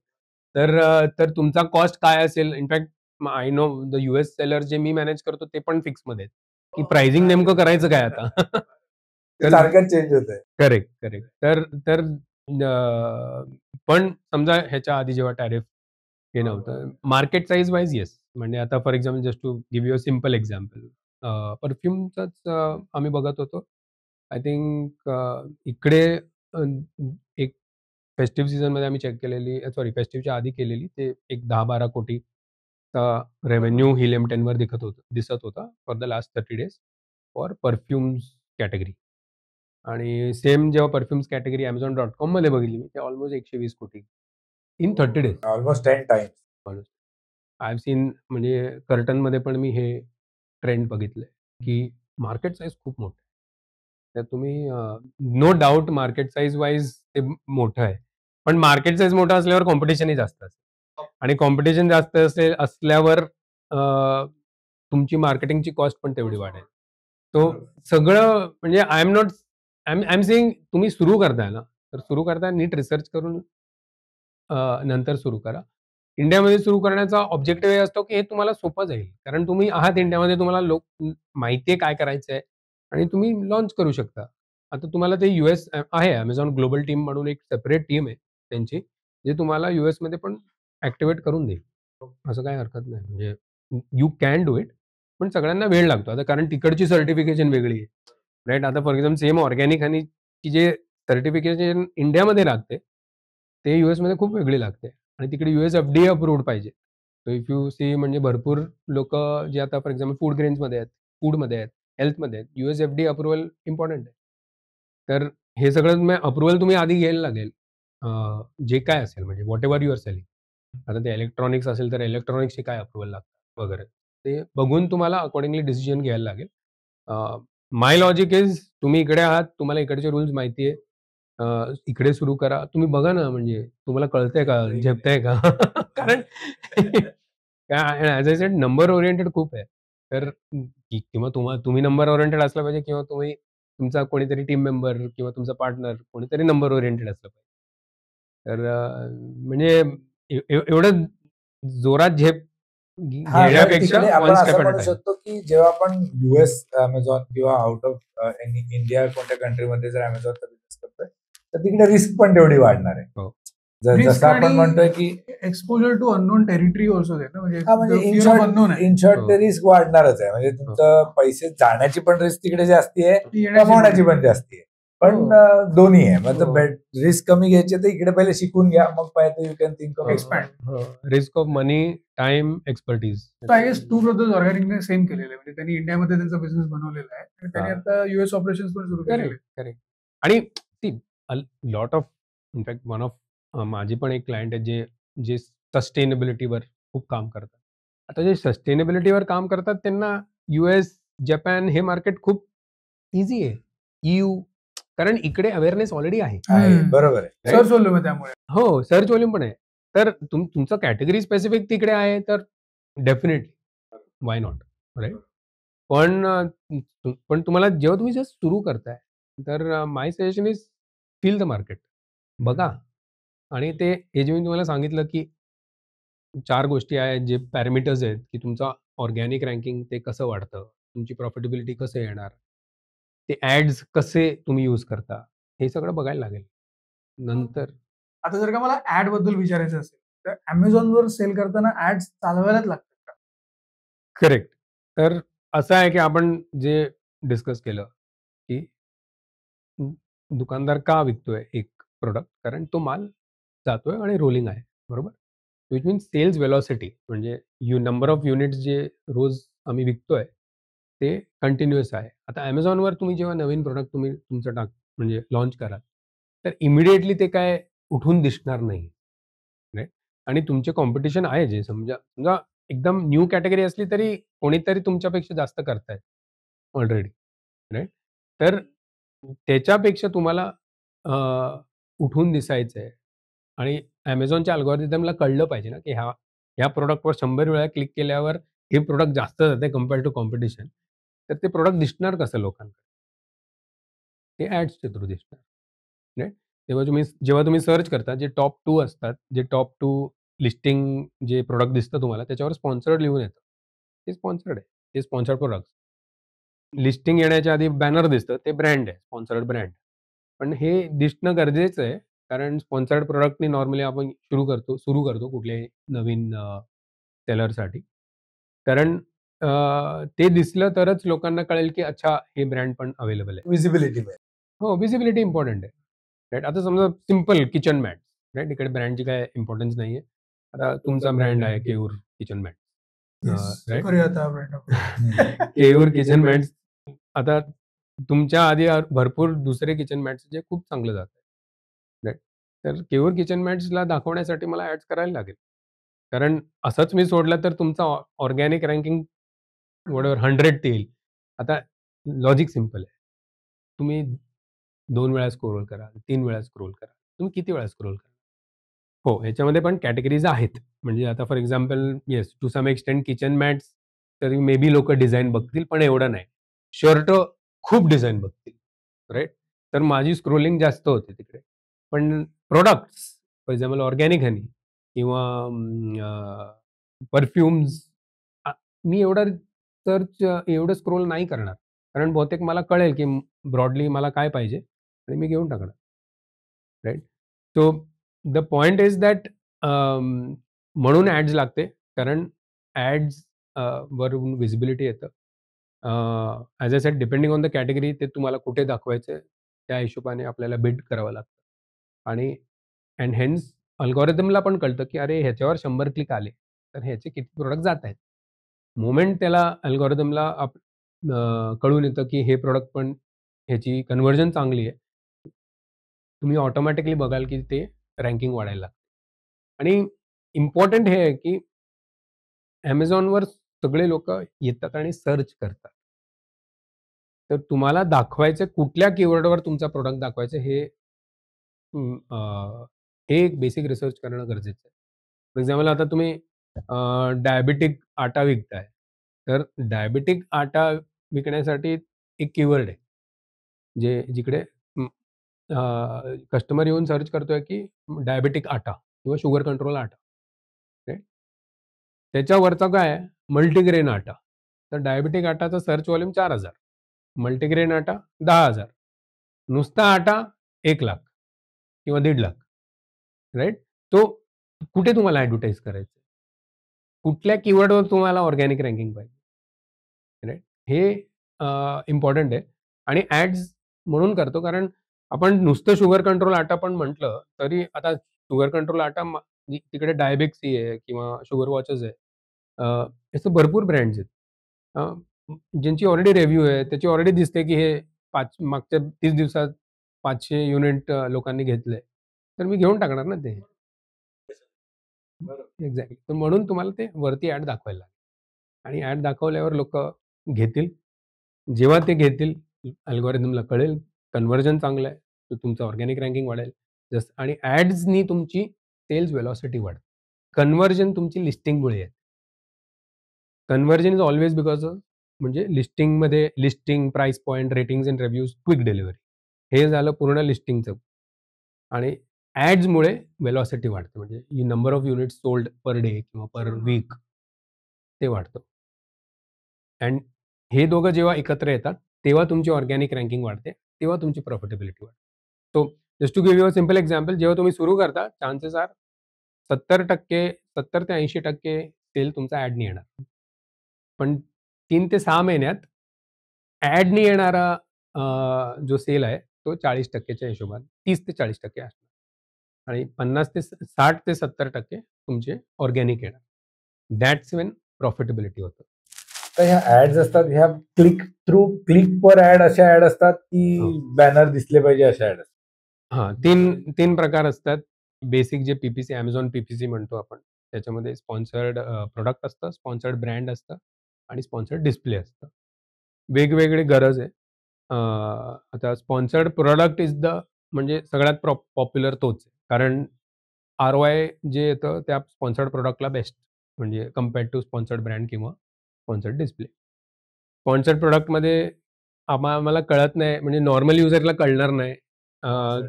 तर तुमचा कॉस्ट काय असेल? In fact I know the US seller जे मी मॅनेज करतो ते पण फिक्समध्ये आहेत, की प्राइसिंग नेमकं करायचं काय आता? ते सारखंच चेंज होतंय. Correct, correct. तर पण समजा ह्याच्या आधी जेव्हा टॅरिफ हे नव्हतं, मार्केट साइज वाईज येस. म्हणजे आता for example just to give you a simple example, परफ्यूमचंच आम्ही बघत होतो. आय थिंक इकडे एक फेस्टिव्ह सीझनमध्ये आम्ही चेक केलेली, सॉरी फेस्टिव्हच्या आधी केलेली, ते एक 10-12 कोटीचा रेव्हेन्यू Helium 10वर दिसत होता for the last 30 days for perfumes category. आणि सेम जेव्हा परफ्यूम्स कॅटेगरी Amazon.comमध्ये बघितली मी, ते ऑलमोस्ट 120 कोटी in 30 days. Almost 10 times. Almost. I have seen, म्हणजे कर्टनमध्ये पण मी हे ट्रेंड बघितलंय, की मार्केट साइज खूप मोठं आहे. तर तुम्ही no doubt market size wise ते मोठं आहे. पण मार्केट साइज मोठं असल्यावर कॉम्पिटिशनही जास्त असतं. आणि कॉम्पिटिशन जास्त असल्यावर तुमची मार्केटिंगची कॉस्ट पण तेवढी वाढेल. तो सगळं म्हणजे आय एम सेइंग तुम्ही सुरू करताय ना, तर सुरू करताना नीट रिसर्च करून नंतर सुरू करा. इंडियामध्ये सुरू करण्याचा ऑब्जेक्टिव्ह हे असतो, की हे तुम्हाला सोपं जाईल. कारण तुम्ही आहात इंडियामध्ये, तुम्हाला माहिती आहे काय करायचं आहे आणि तुम्ही लॉन्च करू शकता. आता तुम्हाला ते यूएस आहे Amazon ग्लोबल टीम म्हणून एक सेपरेट टीम आहे त्यांची, जे तुम्हाला यूएसमध्ये पण ॲक्टिव्हेट करून देईल. असं काही हरकत नाही. म्हणजे यू कॅन डू इट. पण सगळ्यांना वेळ लागतो. आता कारण तिकडची सर्टिफिकेशन वेगळी आहे. राइट? आता फॉर एक्झाम्पल सेम ऑर्गॅनिक हनीची जे सर्टिफिकेशन इंडियामध्ये लागते, ते यूएसमध्ये खूप वेगळी लागते आणि तिकडे यूएस FDA अप्रूव्ड पाहिजे. सो इफ यू सी, म्हणजे भरपूर लोकं जे आता फॉर एक्झाम्पल फूड ग्रेन्समध्ये आहेत, फूडमध्ये आहेत, हेल्थमध्ये आहेत, यूएस FDA अप्रूव्हल इम्पॉर्टंट आहे. तर हे सगळं अप्रूव्हल तुम्ही आधी घ्यायला लागेल. जे काय असेल, म्हणजे व्हॉटएव्हर यू आर सेलिंग. आता ते इलेक्ट्रॉनिक्स असेल तर इलेक्ट्रॉनिक्सचे काय अप्रूव्हल लागतात वगैरे. ते बघून तुम्हाला अकॉर्डिंगली डिसिजन घ्यायला लागेल. माय लॉजिक इज, तुम्ही इकडे आहात, तुम्हाला इकडचे रूल्स माहिती आहे. इकडे सुरू करा. तुम्ही बघा ना, म्हणजे तुम्हाला कळतंय का? झेपतंय का? कारण काय as I sed, number oriented खूप आहे. तर किंवा तुम्ही नंबर ओरिएंटेड असला पाहिजे किंवा तुम्ही तुमचा कोणीतरी टीम मेंबर किंवा तुमचा पार्टनर कोणीतरी नंबर ओरिएंटेड असलं पाहिजे. तर म्हणजे एवढं जोरात झेप हा, तर घेण्यापेक्षा तिकडे आपण वन स्टेप असं ॲट अ म्हणू टाईम. शकतो की जेव्हा आपण US अमेझॉन किंवा आउट ऑफ इंडिया कोणत्या कंट्रीमध्ये जर अमेझॉनचा बिझनेस करतोय तर तिकडे रिस्क पण तेवढी वाढणार आहे. हो. जसं आपण म्हणतोय की exposure to unknown territory also ना, म्हणजे म्हणजे fear of unknown आहे. इन शॉर्ट हो. ते रिस्क वाढणारच आहे. म्हणजे तुमचं पैसे जाण्याची पण रिस्क तिकडे जास्ती आहे, ती येण्याची कमवण्याची पण. पण जास्ती आहे. पण हो. दोन्ही आहे. मतलब हो. रिस्क कमी घ्यायची तर इकडे पहिले शिकून घ्या, मग पाहिजे you can think of Expand. Expand. Risk of money, time, expertise. I guess two brothers ऑर्गॅनिकने सेम केलेलं आहे. म्हणजे त्यांनी इंडियामध्ये त्यांचा बिझनेस बनवलेला आहे आणि त्यांनी हा. आता US ऑपरेशन्स पण सुरू केलेले आहेत. करेक्ट. आणि lot of in fact one of माझी पण एक क्लायंट आहे जे जे सस्टेनेबिलिटीवर खूप काम करतात. आता जे सस्टेनेबिलिटीवर काम करतात त्यांना US, जपान हे मार्केट खूप इझी आहे. EU कारण इकडे अवेअरनेस ऑलरेडी आहे. बरोबर आहे. सर्च व्हॉल्यूम आहे त्यामुळे. हो, सर्च व्हॉल्यूम पण आहे. तर तुमचं कॅटेगरी स्पेसिफिक तिकडे आहे तर डेफिनेटली व्हाय नॉट, राइट? पण तुम्हाला जेव्हा तुम्ही जस्ट सुरू करताय, तर my suggestion is feel the market. बघा आणि हे जे मी तुम्हाला सांगितलं, की 4 गोष्टी आहेत, जे पॅरामीटर्स आहेत, की तुमचा ऑर्गॅनिक रँकिंग ते कसं वाढतं, तुमची प्रॉफिटेबिलिटी कसं येणार, ते ॲड्स कसे तुम्ही यूज करता, हे सगळं बघायला लागेल. नंतर आता जर का मला ऍड बद्दल विचारायचं असेल तर अमेझॉनवर सेल करताना ऍड्स चालवायलाच लागतात का? करेक्ट. तर असं आहे, की आपण जे डिस्कस केलं, की दुकानदार का विकतोय एक प्रॉडक्ट? कारण तो माल जातोय आणि रोलिंग आहे, बरोबर? विच मीन्स सेल्स वेलॉसिटी म्हणजे नंबर ऑफ युनिट्स जे रोज आम्ही विकतोय, ते कंटिन्युअस आहे. आता Amazonवर तुम्ही जेव्हा नवीन प्रॉडक्ट तुम्ही तुमचं म्हणजे लॉन्च कराल, तर इमिडिएटली ते काय उठून दिसणार नाही, राइट? आणि तुमचे कॉम्पिटिशन आहे जे समजा समजा एकदम न्यू कॅटेगरी असली तरी कोणीतरी तुमच्यापेक्षा जास्त करतायत ऑलरेडी, राइट? तर त्याच्यापेक्षा तुम्हाला अ, उठून दिसायचं आहे आणि Amazonच्या अल्गोरिथमला कळलं पाहिजे ना, की ह्या प्रॉडक्टवर 100 वेळा क्लिक केल्यावर हे प्रॉडक्ट जास्त जाते कंपेअर टू कॉम्पिटिशन. तर ते प्रॉडक्ट दिसणार कसं लोकांकडे? ते ॲड्सच्या थ्रू दिसणार, राइट? जेव्हा तुम्ही सर्च करता, जे टॉप 2 असतात, जे टॉप 2 लिस्टिंग जे प्रॉडक्ट दिसतं तुम्हाला त्याच्यावर स्पॉन्सर्ड लिहून येतं. ते स्पॉन्सर्ड आहे. ते स्पॉन्सर्ड प्रॉडक्ट्स. लिस्टिंग येण्याच्या आधी बॅनर दिसतं, ते ब्रँड आहे, स्पॉन्सर्ड ब्रँड. पण हे दिसणं गरजेचं आहे, कारण स्पॉन्सर्ड प्रॉडक्टनी नॉर्मली आपण सुरू करतो कुठल्याही नवीन सेलरसाठी. कारण ते दिसलं तरच लोकांना कळेल, की अच्छा हे ब्रँड पण अवेलेबल आहे. विजिबिलिटी. हो, व्हिजिबिलिटी इम्पॉर्टंट आहे. राइट? आता समजा सिंपल किचन मॅट्स, राइट? इकडे ब्रँडची काय इम्पॉर्टन्स नाहीये. आता तुमचा ब्रँड आहे केयूर किचन मॅट्स. राइट? करूया आता brand आपण. केयूर किचन मॅट्स आता तुमच्या आधी भरपूर दुसरे किचन मॅट्स जे खूप चांगलं जातात. राइट? तर केयूर किचन मॅट्सला दाखवण्यासाठी मला ॲड्स करायला लागेल. कारण असंच मी सोडलं तर तुमचा ऑर्गॅनिक रँकिंग व्हॉटएव्हर 100 ते येईल. आता लॉजिक सिंपल आहे. तुम्ही 2 वेळा स्क्रोल कराल, 3 वेळा स्क्रोल कराल. तुम्ही किती वेळा स्क्रोल कराल? हो, ह्याच्यामध्ये पण कॅटेगरीज आहेत. म्हणजे आता for example yes, to some extent kitchen mats तर मे बी लोकं डिझाइन बघतील, पण एवढं नाही. शर्ट खूप डिझाइन बघतील, राइट? तर माझी स्क्रोलिंग जास्त होते तिकडे. पण प्रॉडक्ट्स फॉर एक्झाम्पल ऑर्गॅनिक हनी किंवा परफ्यूम्स मी एवढं स्क्रोल नाही करणार. कारण बहुतेक मला कळेल, की ब्रॉडली मला काय पाहिजे आणि मी घेऊन टाकणार. Right? So the point is that म्हणून ॲड्स लागते. कारण ॲड्स वरून व्हिजिबिलिटी येतं. As I sed depending on the category ते तुम्हाला कुठे दाखवायचं त्या हिशोबाने आपल्याला बिल्ड करावं लागतं आणि हेन्स अल्गोरिथमला पण कळतं, की अरे ह्याच्यावर 100 क्लिक आले, तर ह्याचे किती प्रॉडक्ट जातायत. मोमेंट त्याला अल्गोरिथमला कळून येतं, की हे प्रॉडक्ट पण ह्याची कन्व्हर्जन चांगली आहे. तुम्ही ऑटोमॅटिकली बघाल, की ते रँकिंग वाढायला लागते. आणि इम्पोर्टंट हे आहे, की Amazonवर सगळे लोकं येतात आणि सर्च करतात. तर तुम्हाला दाखवायचं कुठल्या कीवर्डवर तुमचा प्रॉडक्ट दाखवायचं हे एक बेसिक रिसर्च करणं गरजेचं आहे. फॉर एक्झाम्पल आता तुम्ही डायबिटिक आटा विकताय. तर डायबिटिक आटा विकण्यासाठी एक कीवर्ड आहे. जिकडे कस्टमर येऊन सर्च करतोय की डायबेटिक आटा किंवा शुगर कंट्रोल आटा, राईट? त्याच्यावरचा काय आहे, मल्टीग्रेन आटा. तर डायबेटिक आटाचा सर्च व्हॉल्यूम 4,000, मल्टीग्रेन आटा 10,000, नुसता आटा 1,00,000 किंवा 1,50,000, राईट? तो कुठे तुम्हाला ॲडव्हर्टाइज करायचं? कुठल्या कीवर्डवर तुम्हाला ऑर्गॅनिक रँकिंग पाहिजे, राईट? हे इम्पॉर्टंट आहे. आणि ॲड्स म्हणून करतो कारण आपण नुसतं शुगर कंट्रोल आटा पण म्हटलं तरी आता शुगर कंट्रोल आटा तिकडे डायबेक्सी आहे किंवा शुगर वॉचेस आहे. असे भरपूर ब्रँड्स आहेत. ज्यांची ऑलरेडी रिव्ह्यू आहे, त्याची ऑलरेडी दिसते की हे मागच्या 30 दिवसात 500 युनिट लोकांनी घेतलंय. तर मी घेऊन टाकणार ना ते. बरोबर. एक्झॅक्टली. तर म्हणून तुम्हाला ते वरती ॲड दाखवायला लागेल आणि ॲड दाखवल्यावर लोकं घेतील. जेव्हा ते घेतील, अल्गोरिदमला कळेल, कन्व्हर्जन चांगलं आहे, तर तुमचं ऑर्गॅनिक रँकिंग वाढेल. आणि ॲड्सनी तुमची सेल्स व्हेलॉसिटी वाढेल. कन्व्हर्जन तुमची लिस्टिंगमुळे आहे. Conversion is always because of म्हणजे listing, price point, ratings and reviews, quick delivery. हे झालं पूर्ण लिस्टिंगचं. आणि ॲड्समुळे व्हेलॉसिटी वाढते. म्हणजे number of units sold per day किंवा पर वीक ते वाढतं. अँड हे दोघं जेव्हा एकत्र येतात, तेव्हा तुमची ऑर्गॅनिक रँकिंग वाढते, तेव्हा तुमची प्रॉफिटेबिलिटी वाढते. So just to give you a simple example, जेव्हा तुम्ही सुरू करता, चान्सेस आर 70% ते 80% सेल तुमचा ॲडनी येणार. पण 3 ते 6 महिन्यात ॲडनी येणारा जो सेल आहे, तो 40%च्या हिशोबाने 30 ते 40% असणार आणि 60 ते 70% तुमचे ऑर्गॅनिक येणार. दॅट्स व्हेन प्रॉफिटेबिलिटी होतं. तर ह्या ऍड्स असतात, ह्या क्लिक पर ऍड अशा ऍड असतात की बॅनर दिसले पाहिजे अशा ऍड असतात? हां, 3 प्रकार असतात. बेसिक जे पीपीसी, Amazon पीपीसी म्हणतो आपण. त्याच्यामध्ये स्पॉन्सर्ड प्रॉडक्ट असतं, स्पॉन्सर्ड ब्रँड असतं आणि स्पॉन्सर्ड डिस्प्ले असतं. वेगवेगळी गरज आहे. आता स्पॉन्सर्ड प्रॉडक्ट इज म्हणजे सगळ्यात पॉप्युलर तोच आहे. कारण ROI जे येतं त्या स्पॉन्सर्ड प्रॉडक्टला बेस्ट, म्हणजे कंपेअर्ड टू स्पॉन्सर्ड ब्रँड किंवा स्पॉन्सर्ड डिस्प्ले. स्पॉन्सर्ड प्रॉडक्टमध्ये आम्हाला कळत नाही, म्हणजे नॉर्मल युजरला कळणार नाही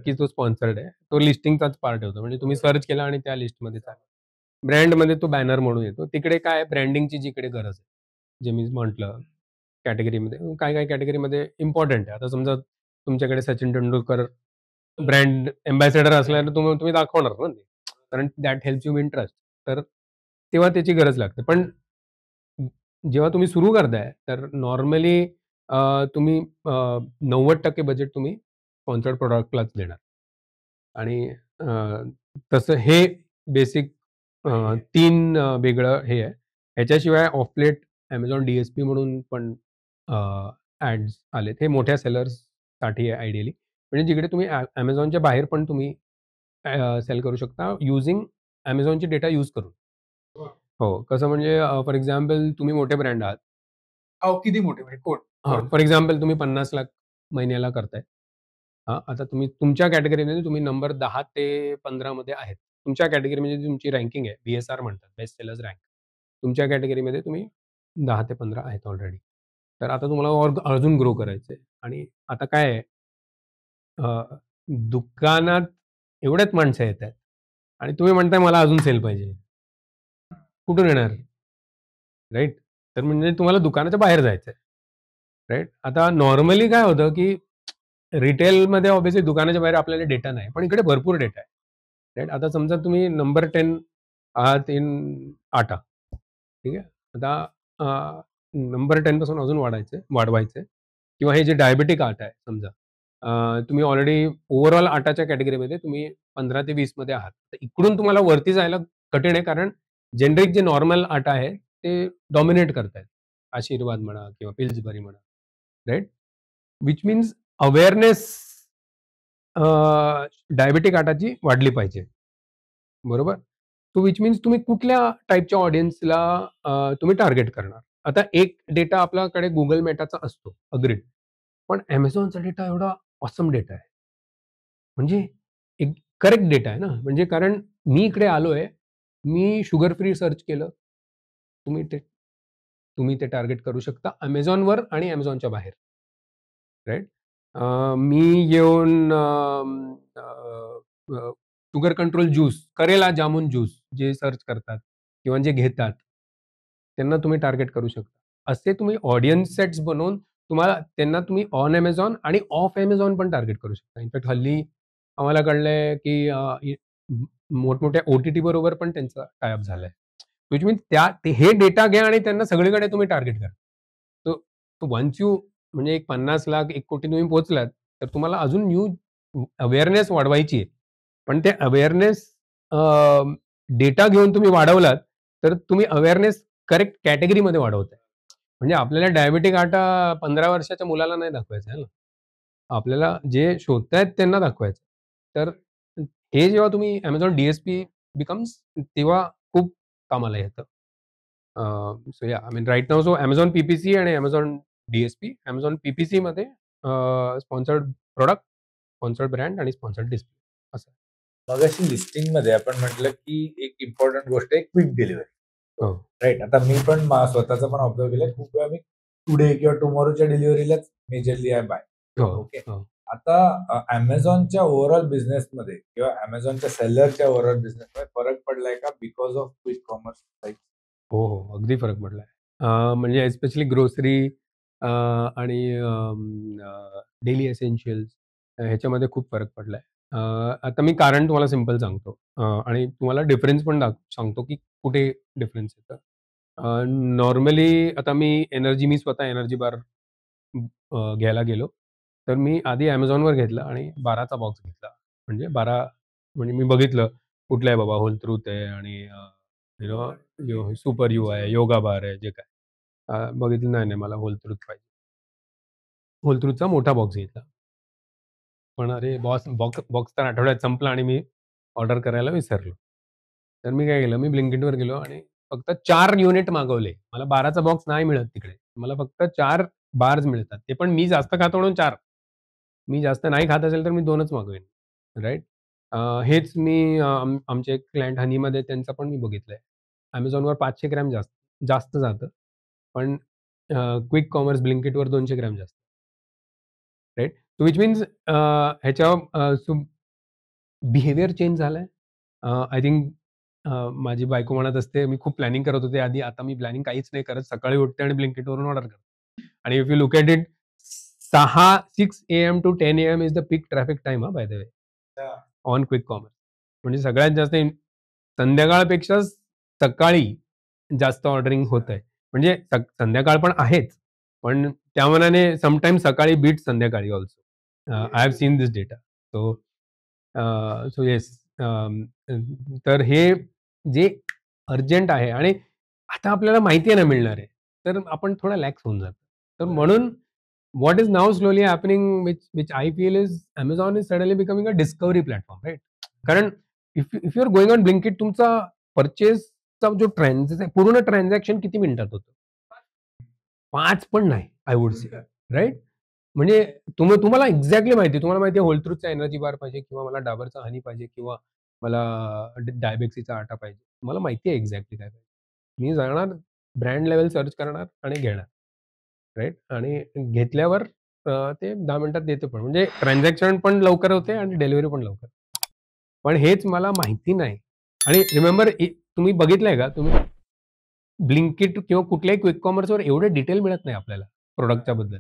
की तो स्पॉन्सर्ड आहे. तो लिस्टिंगचाच पार्ट होतो. म्हणजे तुम्ही सर्च केला आणि त्या लिस्टमध्ये चालेल. ब्रँडमध्ये तो बॅनर म्हणून येतो. तिकडे काय ब्रँडिंगची जिकडे गरज आहे. जे मी म्हटलं कॅटेगरीमध्ये, काही कॅटेगरीमध्ये इम्पॉर्टंट आहे. आता समजा तुमच्याकडे सचिन तेंडुलकर ब्रँड एम्बॅसेडर असल्यानं तुम्ही दाखवणार ना ते. कारण that helps you in trust. तर तेव्हा त्याची गरज लागते. पण जेव्हा तुम्ही सुरू करताय, तर नॉर्मली तुम्ही 90% बजेट तुम्ही स्पॉन्सर्ड प्रॉडक्टलाच देणार. आणि तसं हे बेसिक 3 वेगळं हे आहे. ह्याच्याशिवाय ऑफ लेट Amazon DSP म्हणून पण ॲड्स आलेत. हे मोठ्या सेलर्ससाठी आहे आयडियली. म्हणजे जिकडे तुम्ही Amazonच्या बाहेर पण तुम्ही सेल करू शकता युजिंग Amazonचे डेटा यूज करून. हो, कसं म्हणजे फॉर एक्झाम्पल तुम्ही मोठे ब्रँड आहात. अहो, किती मोठे म्हणजे कोण? फॉर एक्झाम्पल तुम्ही 50,00,000 महिन्याला करताय. आता तुमच्या कॅटेगरीमध्ये तुम्ही नंबर 10 ते 15 मध्ये आहेत. तुमच्या कॅटेगरीमध्ये तुमची रँकिंग आहे, BSR म्हणतात, बेस्ट सेलर्स रँक. तुमच्या कॅटेगरीमध्ये तुम्ही 10 ते 15 आहेत ऑलरेडी. तर आता तुम्हाला अजून ग्रो करायचं आहे आणि आता काय आहे, दुकानात एवढ्याच माणसं येतायत आणि तुम्ही म्हणताय मला अजून सेल पाहिजे. कुठून येणार? राइट? तर म्हणजे तुम्हाला दुकानाच्या बाहेर जायचं आहे. राइट? आता नॉर्मली काय होतं, की रिटेलमध्ये ऑब्व्हियसली दुकानाच्या बाहेर आपल्याला डेटा नाही. पण इकडे भरपूर डेटा आहे. राइट? आता समजा तुम्ही नंबर 10 आहात इन आटा. ठीक आहे? आता नंबर 10 पासून अजून वाढवायचं किंवा हे जे डायबिटिक आटा आहे समजा. तुम्ही ऑलरेडी ओव्हरऑल आटाच्या कॅटेगरीमध्ये तुम्ही 15 ते 20 मध्ये आहात. तर इकडून तुम्हाला वरती जायला कठीण आहे कारण जेनेरिक जे नॉर्मल आटा आहे ते डॉमिनेट करतायत. आशीर्वाद म्हणा किंवा पिल्सबरी म्हणा. Right? Which means awareness diabetic आटाची वाढली पाहिजे. बरोबर? सो व्हिच मीन्स तुम्ही कुठल्या टाइपच्या ऑडियन्सला तुम्ही टार्गेट करणार. आता एक डेटा आपल्याकडे Google मेटाचा असतो, अग्रीड. पण Amazonचा डेटा एवढा ऑसम डेटा आहे. म्हणजे एक करेक्ट डेटा आहे ना, म्हणजे कारण मी इकडे आलोय, मी शुगर फ्री सर्च केलं. तुम्ही ते टार्गेट करू शकता Amazonवर आणि Amazonच्या बाहेर. राइट? मी येऊन शुगर कंट्रोल ज्यूस, करेला जामुन ज्यूस जे सर्च करतात किंवा जे घेतात, त्यांना तुम्ही टार्गेट करू शकता. असे तुम्ही ऑडियन्स सेट्स बनवून त्यांना तुम्ही ऑन Amazon आणि ऑफ Amazon पण टार्गेट करू शकता. इनफॅक्ट हल्ली आम्हाला कळलंय, की मोठमोठ्या OTT बरोबर पण त्यांचा टाय अप झालाय. व्हिच मीन्स हे डेटा घ्या आणि त्यांना सगळीकडे तुम्ही टार्गेट करा. सो वन्स यू म्हणजे एक 50,00,000 1,00,00,000 तुम्ही पोहोचलात, तर तुम्हाला अजून न्यू अवेअरनेस वाढवायची आहे. पण ते अवेअरनेस डेटा घेऊन तुम्ही वाढवलात, तर तुम्ही अवेअरनेस करेक्ट कॅटेगरीमध्ये वाढवताय. म्हणजे आपल्याला डायबिटिक आटा 15 वर्षाच्या मुलाला नाही दाखवायचा आहे ना. आपल्याला जे शोधतायत त्यांना दाखवायचं. तर हे जेव्हा तुम्ही Amazon DSP बिकम्स तेव्हा खूप कामाला येतं. So I mean right now Amazon PPC आणि Amazon DSP. Amazon PPCमध्ये स्पॉन्सर्ड प्रॉडक्ट, स्पॉन्सर्ड ब्रँड आणि स्पॉन्सर्ड डिस्प्ले असं. मगाशी लिस्टिंगमध्ये आपण म्हटलं की एक इम्पॉर्टंट गोष्ट आहे क्विक डिलिव्हरी. हो. राईट. आता मी पण स्वतःचं पण ऑब्झर्व केलं, खूप वेळा मी टुडे किंवा टुमॉरोच्या डिलिव्हरीलाच मेजरली आय बाय. हो, ओके. हो. आता Amazonच्या ओव्हरऑल बिझनेसमध्ये किंवा Amazonच्या सेलरच्या ओव्हरऑल बिझनेसमध्ये फरक पडलाय का because of quick commerce site? हो, हो. अगदी फरक पडलाय. म्हणजे एस्पेशली ग्रोसरी आणि डेली एसेन्शियल्स ह्याच्यामध्ये खूप फरक पडलाय. आता मी कारण तुम्हाला सिंपल सांगतो आणि तुम्हाला डिफरन्स पण सांगतो, की कुठे डिफरन्स येतं. नॉर्मली आता मी स्वतः एनर्जी बार घ्यायला गेलो, तर मी आधी Amazonवर घेतला आणि 12चा बॉक्स घेतला. म्हणजे 12 म्हणजे मी बघितलं कुठला आहे बाबा होल ट्रूथ आहे आणि सुपर यू आहे, योगा बार आहे, जे काय. बघितलं नाही, नाही मला होल ट्रूथ पाहिजे. होल ट्रूथचा मोठा बॉक्स घेतला. पण अरे बॉक्स तर आठवड्यात संपला आणि मी ऑर्डर करायला विसरलो. तर मी काय केलं, मी Blinkitवर गेलो आणि फक्त 4 युनिट मागवले. मला 12चा बॉक्स नाही मिळत तिकडे. मला फक्त 4 बार्स मिळतात. ते पण मी जास्त खातो म्हणून 4. मी जास्त नाही खात असेल तर मी 2च मागवेन. राइट? हेच मी आमचे एक क्लायंट हनीमध्ये त्यांचं पण मी बघितलंय. Amazonवर 500 ग्रॅम जास्त जातं. पण क्विक कॉमर्स Blinkitवर 200 ग्रॅम जास्त. राइट? सो व्हिच मीन्स ह्याच्यावर बिहेवियर चेंज झालाय. आय थिंक माझी बायको म्हणत असते, "मी खूप प्लॅनिंग करत होते आधी, आता मी प्लॅनिंग काहीच नाही करत. सकाळी उठते आणि Blinkitवरून ऑर्डर करते." आणि if you look at it 6 AM to 10 AM is the peak traffic time by the way on quick commerce. म्हणजे सगळ्यात जास्त संध्याकाळपेक्षा सकाळी जास्त ऑर्डरिंग होतंय. म्हणजे संध्याकाळ पण आहेच, पण त्या मानाने समटाईम्स सकाळी बीट संध्याकाळी also. I have seen this data. So yes. तर हे जे अर्जंट आहे आणि आता आपल्याला माहिती आहे ना मिळणार आहे, तर आपण थोडा लॅक्स होऊन जातो. तर म्हणून what is now slowly happening which I feel is Amazon is suddenly becoming a discovery platform, right? कारण if you are going on Blinkit तुमचा पर्चेसचा जो पूर्ण ट्रान्झॅक्शन किती मिनिटात होतं? 5 पण नाही, आय वुड से, राइट? म्हणजे तुम्हाला एक्झॅक्टली माहिती आहे. तुम्हाला माहिती आहे होल ट्रूथचा एनर्जी बार पाहिजे किंवा मला डाबरचा हनी पाहिजे किंवा मला डायबेक्सीचा आटा पाहिजे. मला माहिती आहे एक्झॅक्टली काय पाहिजे. मी जाणार, ब्रँड लेव्हल सर्च करणार आणि घेणार, राइट? आणि घेतल्यावर ते 10 मिनिटात देते पण. म्हणजे ट्रान्झॅक्शन पण लवकर होते आणि डिलिव्हरी पण लवकर. पण हेच मला माहिती नाही. आणि रिमेंबर तुम्ही बघितलंय का? तुम्ही Blinkit किंवा कुठल्याही क्विक कॉमर्सवर एवढे डिटेल मिळत नाही आपल्याला प्रॉडक्टच्या बद्दल.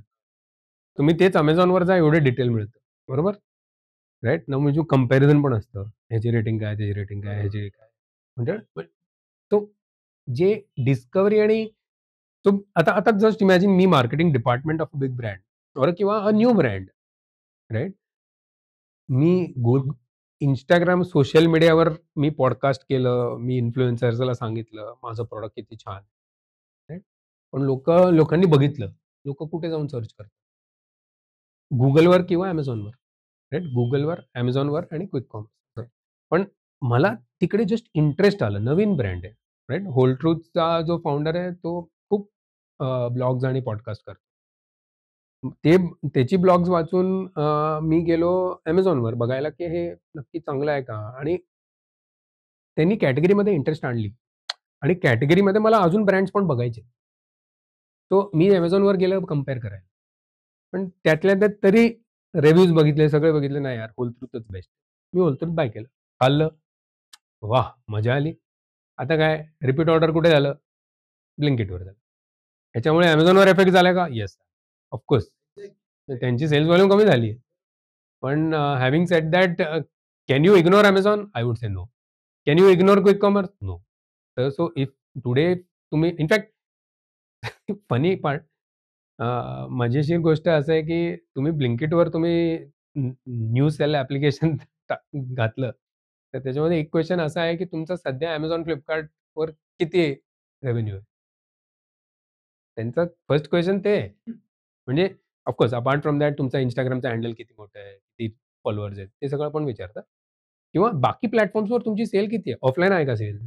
तुम्ही तेच Amazonवर जा एवढे डिटेल मिळतं. बरोबर? राइट? ना म्हणजे कंपॅरिझन पण असतं. ह्याची रेटिंग काय, त्याची रेटिंग काय, ह्याची काय. म्हणजे तो जे डिस्कव्हरी आणि आता आता जस्ट इमॅजिन मी marketing department of a big brand किंवा अ न्यू ब्रँड, राइट? मी Instagram सोशल मीडियावर मी पॉडकास्ट केलं, मी इन्फ्लुएन्सर्सला सांगितलं, माझं प्रॉडक्ट किती छान, राइट? पण लोकांनी बघितलं. लोकं कुठे जाऊन सर्च करतात? Googleवर किंवा Amazonवर, राइट? Googleवर, Amazonवर आणि क्विक कॉमर्स. पण मला तिकडे जस्ट इंटरेस्ट आलं. नवीन ब्रँड आहे, राइट? होल ट्रूथचा जो फाउंडर आहे, तो खूप ब्लॉग्स आणि पॉडकास्ट करतो. त्याची ब्लॉग्स वाचून मी गेलो Amazonवर बघायला, की हे नक्की चांगलं आहे का? आणि त्यांनी कॅटेगरीमध्ये इंटरेस्ट आणली आणि कॅटेगरीमध्ये मला अजून ब्रँड्स पण बघायचे. सो मी Amazonवर गेलो कंपेअर करायला. पण त्यातल्या त्यात तरी रिव्ह्यूज बघितले, सगळे बघितले. नाही यार, होल ट्रूथच बेस्ट. मी होल ट्रूथ बाय केलं. खाल्लं. वाह! मजा आली. आता काय रिपीट ऑर्डर कुठे झालं? Blinkitवर झालं. ह्याच्यामुळे Amazonवर इफेक्ट झाला का? येस. Of course. त्यांची सेल्स व्हॉल्यूम कमी झाली आहे. पण having said that can you ignore Amazon? I would say no. Can you ignore quick commerce? No. तर सो इफ टुडे तुम्ही इनफॅक्ट फनी पार्ट मजेशीर गोष्ट असं आहे, की तुम्ही Blinkitवर तुम्ही न्यू सेल ॲप्लिकेशन घातलं, तर त्याच्यामध्ये एक क्वेशन असा आहे, की तुमचा सध्या Amazon, Flipkartवर किती रेव्हेन्यू आहे? त्यांचा फर्स्ट क्वेशन ते आहे. म्हणजे ऑफकोर्स अपार्ट फ्रॉम दॅट तुमचा Instagramचा हँडल किती मोठं आहे, किती फॉलोअर्स आहेत, ते सगळं पण विचारतात. किंवा बाकी प्लॅटफॉर्म्सवर तुमची सेल किती आहे? ऑफलाईन आहे का सेल?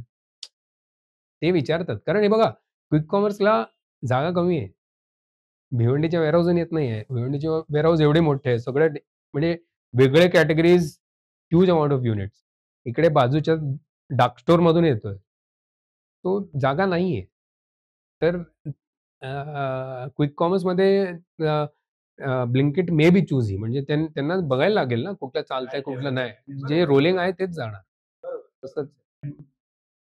ते विचारतात. कारण हे बघा, क्विक कॉमर्सला जागा कमी आहे. भिवंडीच्या वेअरहाऊसहून येत नाहीये. भिवंडीचे वेअरहाऊस एवढे मोठे आहे. सगळे म्हणजे वेगळे categories, huge amount of units. इकडे बाजूच्या डार्क स्टोअरमधून येतोय. तो जागा नाहीये. तर क्विक कॉमर्समध्ये अ, Blinkit मे बी चूझी म्हणजे त्यांना बघायला लागेल ना, कुठलं चालतंय, कुठलं नाही. जे रोलिंग आहे तेच जाणार. तसंच.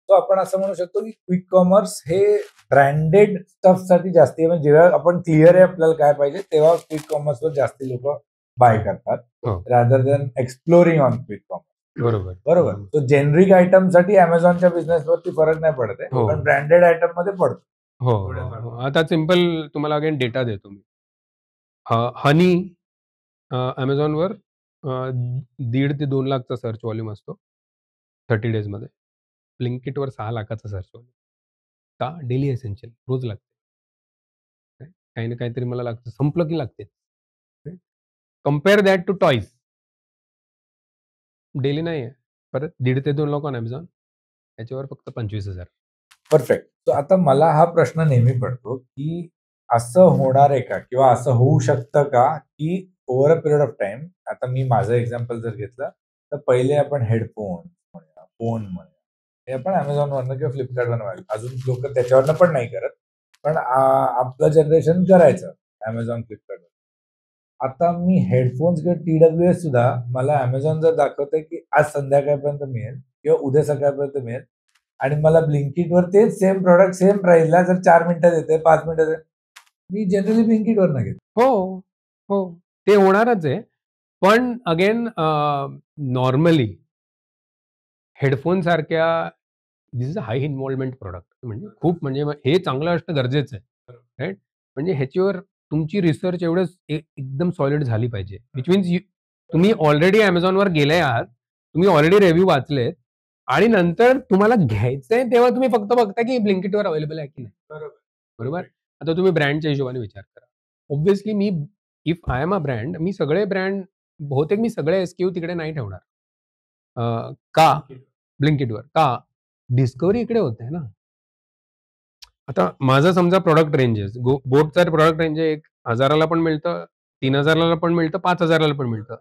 तो आपण असं म्हणू शकतो की क्विक कॉमर्स हे ब्रँडेड स्टफसाठी जास्ती म्हणजे जेव्हा आपण क्लिअर आहे आपल्याला काय पाहिजे तेव्हा क्विक कॉमर्सवर जास्ती लोक बाय करतात हो. Rather than exploring on quick commerce. बरोबर. तो जेनरिक आयटम साठी Amazonच्या बिझनेसवरती फरक नाही पडत आहे, हो. पण ब्रँडेड आयटम मध्ये पडतो. हो. आता सिंपल तुम्हाला अगेन डेटा देतो मी. हनी Amazonवर 1.5 ते 2 लाखचा सर्च व्हॉल्यूम असतो 30 डेजमध्ये. Blinkitवर 6 लाखाचा सर्च व्हॉल्यूम. का? डेली एसेन्शियल रोज लागते. काही ना काहीतरी मला लागतं. संपलं की लागते. Compare that to toys. Daily नाही आहे. परत 1.5 ते 2 लाख ऑन Amazon. त्याच्यावर फक्त 25,000. परफेक्ट. तर आता मला हा प्रश्न नेहमी पडतो की असं होणार आहे का किंवा असं होऊ शकतं का की over a period of time आता मी माझं एक्झाम्पल जर घेतलं तर पहिले आपण हेडफोन म्हणूया, फोन म्हणूया, हे आपण Amazonवरनं किंवा Flipkartवरनं अजून लोक त्याच्यावरनं पण नाही करत. पण आपलं जनरेशन करायचं Amazon, Flipkartवर. आता मी हेडफोन्स किंवा TWS सुद्धा मला Amazon जर दाखवतंय की आज संध्याकाळपर्यंत मिळेल किंवा उद्या सकाळपर्यंत मिळेल आणि मला Blinkitवर तेच सेम प्रॉडक्ट सेम प्राइसला जर 4 मिनिटात येते, 5 मिनिटात येते, मी जनरली Blinkitवरनं घेतो. हो. हो. ते होणारच आहे. पण अगेन नॉर्मली हेडफोनसारख्या this is a high involvement product. म्हणजे खूप म्हणजे हे चांगलं असणं गरजेचं आहे. राइट? म्हणजे ह्याच्यावर तुमची रिसर्च एवढंच एकदम सॉलिड झाली पाहिजे. व्हिच मीन्स तुम्ही ऑलरेडी Amazonवर गेले आहात. तुम्ही ऑलरेडी रिव्ह्यू वाचलेत आणि नंतर तुम्हाला घ्यायचंय तेव्हा तुम्ही फक्त बघता की Blinkitवर अवेलेबल आहे की नाही. बरोबर? आता तुम्ही ब्रँडच्या हिशोबाने विचार करा. ऑब्व्हियसली मी if I am a brand, मी सगळे ब्रँड बहुतेक मी सगळे एसक्यू तिकडे नाही ठेवणार. का? Blinkitवर. का? डिस्कव्हरी इकडे होते ना. आता माझं समजा प्रॉडक्ट रेंज आहे. बोटचं प्रॉडक्ट रेंज आहे 1,000ला पण मिळतं, 3,000ला पण मिळतं, 5,000ला पण मिळतं.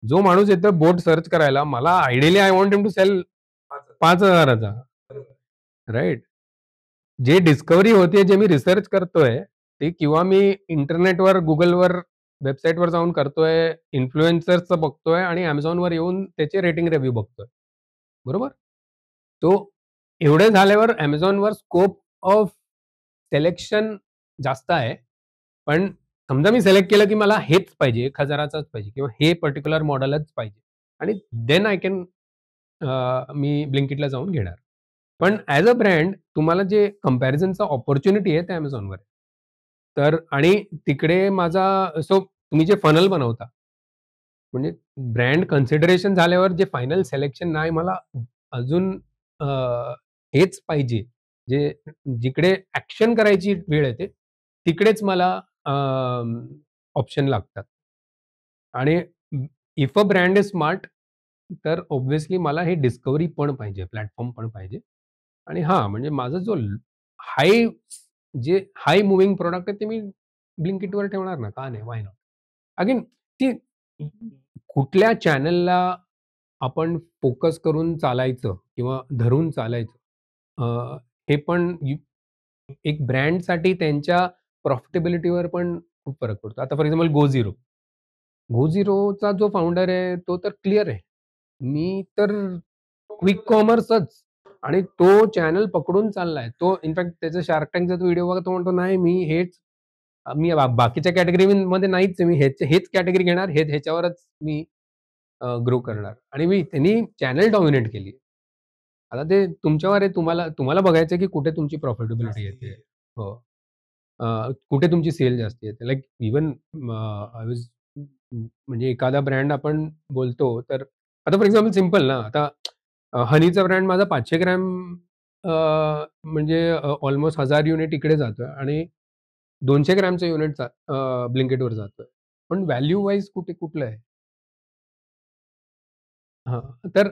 जो माणूस येतो बोट सर्च करायला, मला ideally I want him to sell 5,000चा. राइट? जे डिस्कव्हरी होते, जे मी रिसर्च करतोय, ते किंवा मी इंटरनेटवर, Googleवर, वेबसाईटवर जाऊन करतोय, इन्फ्लुएन्सर्सचं बघतोय आणि Amazonवर येऊन त्याचे रेटिंग रिव्ह्यू बघतोय. बरोबर? तो एवढे झाल्यावर Amazonवर स्कोप ऑफ सिलेक्शन जास्त आहे. पण समजा मी सिलेक्ट केलं, की मला हेच पाहिजे, 1,000चाच पाहिजे किंवा हे पर्टिक्युलर मॉडेलच पाहिजे आणि देन आय कॅन मी Blinkitला जाऊन घेणार. पण ॲज अ ब्रँड तुम्हाला जे कंपॅरिझनचा अपॉर्च्युनिटी आहे ते Amazonवर आहे. तर आणि तिकडे माझा तुम्ही जे फनल बनवता, म्हणजे ब्रँड कन्सिडरेशन झाल्यावर जे फायनल सिलेक्शन नाही मला अजून अ, हेच पाहिजे, जे जिकडे ॲक्शन करायची वेळ येते, तिकडेच मला ऑप्शन लागतात. आणि if a brand is smart तर ऑब्व्हियसली मला हे डिस्कव्हरी पण पाहिजे, प्लॅटफॉर्म पण पाहिजे. आणि हां, म्हणजे माझा जो हाय जे हाय मूव्हिंग प्रॉडक्ट आहे ते मी Blinkitवर ठेवणार ना, का नाही? व्हाय नॉट? अगेन ती कुठल्या चॅनलला आपण फोकस करून चालायचं किंवा धरून चालायचं हे पण एक ब्रँडसाठी त्यांच्या प्रॉफिटेबिलिटीवर पण खूप फरक पडतो. आता फॉर एक्झाम्पल GoZero. GoZeroचा जो फाउंडर आहे तो तर क्लिअर आहे. मी तर क्विक कॉमर्सच आणि तो चॅनल पकडून चाललाय. तो इनफॅक्ट त्याचा शार्क टँकचा तो व्हिडिओ बघा, तो म्हणतो नाही मी हेच मी बाकीच्या कॅटेगरीमध्ये नाहीच आहे. मी हेच कॅटेगरी घेणार, ह्याच्यावरच मी ग्रो करणार आणि त्यांनी चॅनल डॉमिनेट केली. आता ते तुमच्यावर आहे. तुम्हाला बघायचं आहे की कुठे तुमची प्रॉफिटेबिलिटी येते. हो. कुठे तुमची सेल जास्त येते. लाइक इव्हन आय वाज म्हणजे एखादा ब्रँड आपण बोलतो तर आता फॉर एक्झाम्पल सिंपल ना, आता हनीचा ब्रँड माझा 500 ग्रॅम अ, म्हणजे ऑलमोस्ट 1000 युनिट इकडे जातोय आणि 200 ग्रॅमचं युनिट Blinkitवर जातोय. पण व्हॅल्यू वाईज कुठलं आहे? हां, तर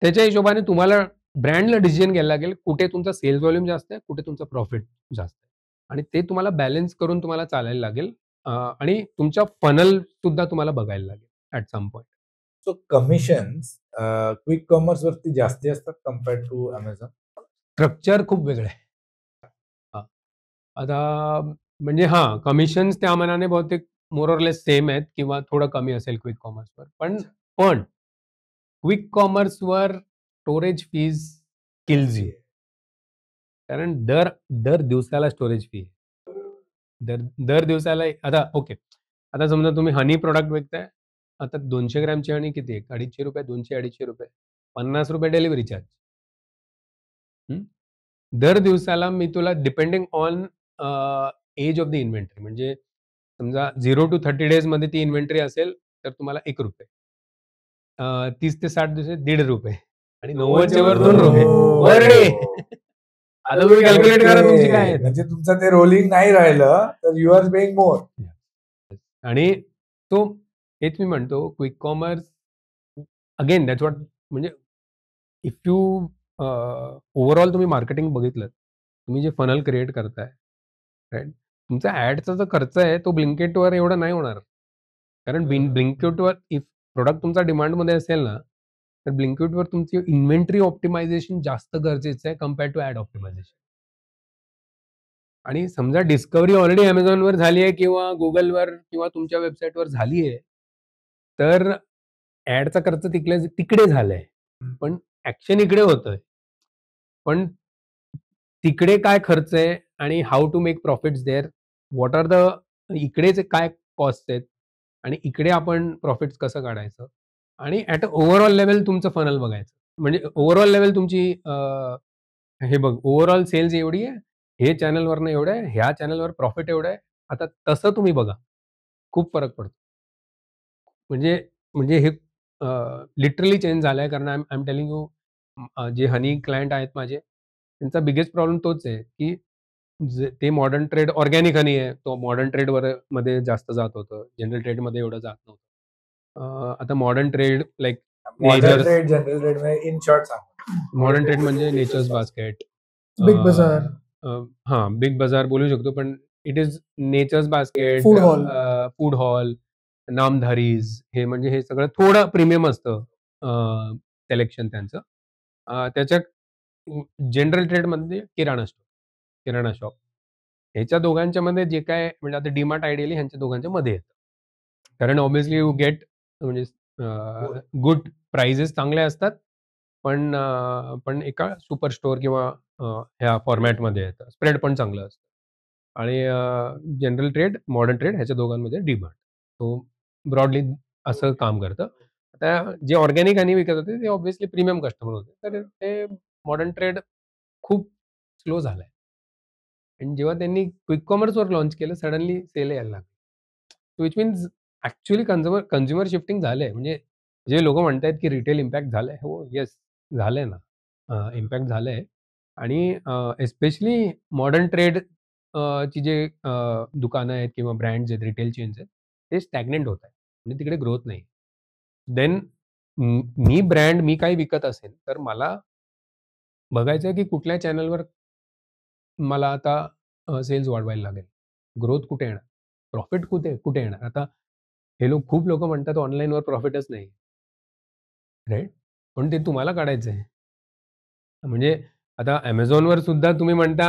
त्याच्या हिशोबाने तुम्हाला ब्रँडला डिसिजन घ्यायला लागेल, कुठे तुमचा सेल्स व्हॉल्यूम जास्त आहे, कुठे तुमचा प्रॉफिट जास्त आहे आणि ते तुम्हाला बॅलन्स करून तुम्हाला चालायला लागेल आणि तुमच्या फनल सुद्धा तुम्हाला बघायला लागेल at some point. So commissions quick commerce वरती जास्ती असतात कम्पेअर्ड टू अमेझॉन. स्ट्रक्चर खूप वेगळं आहे. हां, आता म्हणजे कमिशन्स त्या मानाने बहुतेक मोर ऑर लेस सेम आहेत किंवा थोडं कमी असेल क्विक कॉमर्सवर. पण क्विक कॉमर्सवर स्टोरेज फीज किल्स यू. कारण दर दिवसाला स्टोरेज फी आहे. दर दिवसाला आता ओके. आता समजा तुम्ही हनी प्रॉडक्ट विकताय. आता 200 ग्रॅमची हनी किती आहे? ₹250, ₹200-250, ₹50 डिलिव्हरी चार्ज. दर दिवसाला मी तुला depending on age of the inventory म्हणजे समजा 0 to 30 डेजमध्ये ती इन्व्हेंटरी असेल तर तुम्हाला ₹1. 30 ते 60 दिवस ₹1.5 आणि 90च्या वर ₹2 पर डे. आता तुम्ही कॅल्क्युलेट करा तुमची काय आहे. म्हणजे तुमचं ते रोलिंग नाही राहिलं तर यू आर पेइंग मोर. आणि तो हेच मी म्हणतो quick commerce again that's what म्हणजे इफ यू ओव्हरऑल तुम्ही मार्केटिंग बघितलं, तुम्ही जे फनल क्रिएट करताय, राइट? तुमचा ॲडचा जो खर्च आहे तो Blinkitवर एवढा नाही होणार. कारण Blinkitवर इफ प्रॉडक्ट तुमचा डिमांडमध्ये असेल ना, तर Blinkitवर तुमची इन्व्हेंटरी ऑप्टिमायझेशन जास्त गरजेचं आहे कंपेअर्ड टू ॲड ऑप्टिमायझेशन. आणि समजा डिस्कव्हरी ऑलरेडी Amazonवर झाली आहे किंवा Googleवर किंवा तुमच्या वेबसाईटवर झाली आहे, तर ॲडचा खर्च तिकडे झालाय. पण ॲक्शन इकडे होतोय. पण तिकडे काय खर्च आहे आणि how to make profits there? What are the इकडेचे काय कॉस्ट आहेत आणि इकडे आपण प्रॉफिट्स कसं काढायचं? आणि ॲट अ ओव्हरऑल लेव्हल तुमचं फनल बघायचं. म्हणजे ओव्हरऑल लेव्हल तुमची हे बघ ओव्हरऑल सेल्स एवढी आहे, हे चॅनलवरनं एवढं आहे, ह्या चॅनलवर प्रॉफिट एवढं आहे. आता तसं तुम्ही बघा. खूप फरक पडतो. म्हणजे म्हणजे हे लिटरली चेंज झालंय कारण आय एम टेलिंग यू जे हनी क्लायंट आहेत माझे, त्यांचा बिगेस्ट प्रॉब्लेम तोच आहे, की ते मॉडर्न ट्रेड ऑर्गॅनिक हनी आहे. तो मॉडर्न मध्ये जास्त जात होतं. जनरल ट्रेडमध्ये एवढं जात नव्हतं. आता modern trade like modern trade, general trade मध्ये इन शॉर्ट सांग. मॉडर्न ट्रेड म्हणजे नेचर्स बास्केट, बिग बाजार, बिग बाजार बोलू शकतो, पण it is Nature's Basket, food hall, Namdhari's हे म्हणजे हे सगळं थोडं प्रीमियम असतं कलेक्शन त्यांचं. त्याच्यात जनरल ट्रेडमध्ये किराणा शॉप ह्याच्या दोघांच्यामध्ये जे काय म्हणजे आता डीमार्ट आयडियली ह्यांच्या दोघांच्या मध्ये येतं. कारण ऑब्व्हियसली यू गेट म्हणजे गुड प्राइजेस चांगले असतात. पण एका सुपर स्टोअर किंवा ह्या फॉर्मॅटमध्ये येतं. स्प्रेड पण चांगलं असतं. आणि जनरल ट्रेड, मॉडर्न ट्रेड ह्याच्या दोघांमध्ये डीमार्ट. तो ब्रॉडली असं काम करतं. आता जे ऑर्गॅनिक हनी विकत होते ते ऑब्व्हियसली प्रीमियम कस्टमर होते. तर ते मॉडर्न ट्रेड खूप स्लो झालाय. आणि जेव्हा त्यांनी क्विक कॉमर्सवर लॉन्च केलं सडनली सेल यायला लागले. Which means actually consumer shifting झालंय. म्हणजे जे लोकं म्हणतायत की रिटेल इम्पॅक्ट झालंय. हो, येस झालंय ना. इम्पॅक्ट झालंय आणि एस्पेशली मॉडर्न ट्रेड ची जे दुकानं आहेत किंवा ब्रँड्स आहेत, रिटेल चेन्स आहेत, ते स्टॅग्नंट होत आहेत. म्हणजे तिकडे ग्रोथ नाही. देन मी काही विकत असेल, तर मला बघायचं आहे की कुठल्या चॅनलवर मला आता सेल्स वाढवायला लागेल. ग्रोथ कुठे येणार? प्रॉफिट कुठे येणार? आता खूप लोकं म्हणतात ऑनलाईनवर प्रॉफिटच नाही. राइट? पण ते तुम्हाला काढायचं आहे. म्हणजे आता Amazonवर सुद्धा तुम्ही म्हणता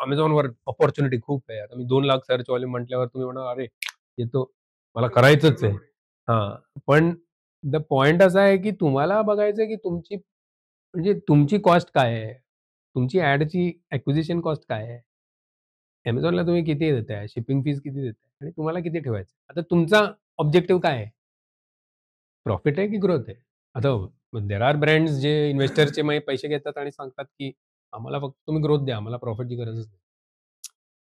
Amazonवर अपॉर्च्युनिटी खूप आहे. आता मी 2 लाख सर्च व्हॉल्यूम म्हटल्यावर तुम्ही म्हणाल, "अरे, येतो." मला करायचंच आहे. पण द पॉइंट असा आहे, की तुम्हाला बघायचं आहे, की तुमची कॉस्ट काय आहे? तुमची ॲडची ॲक्विजिशन कॉस्ट काय आहे? Amazonला तुम्ही किती देताय? शिपिंग फीज किती देताय? आणि तुम्हाला किती ठेवायचं? आता तुमचा ऑब्जेक्टिव्ह काय आहे? प्रॉफिट आहे की ग्रोथ आहे? आता देअर आर ब्रँड्स जे इन्व्हेस्टरचे पैसे घेतात आणि सांगतात, की आम्हाला फक्त तुम्ही ग्रोथ द्या. आम्हाला प्रॉफिटची गरजच नाही.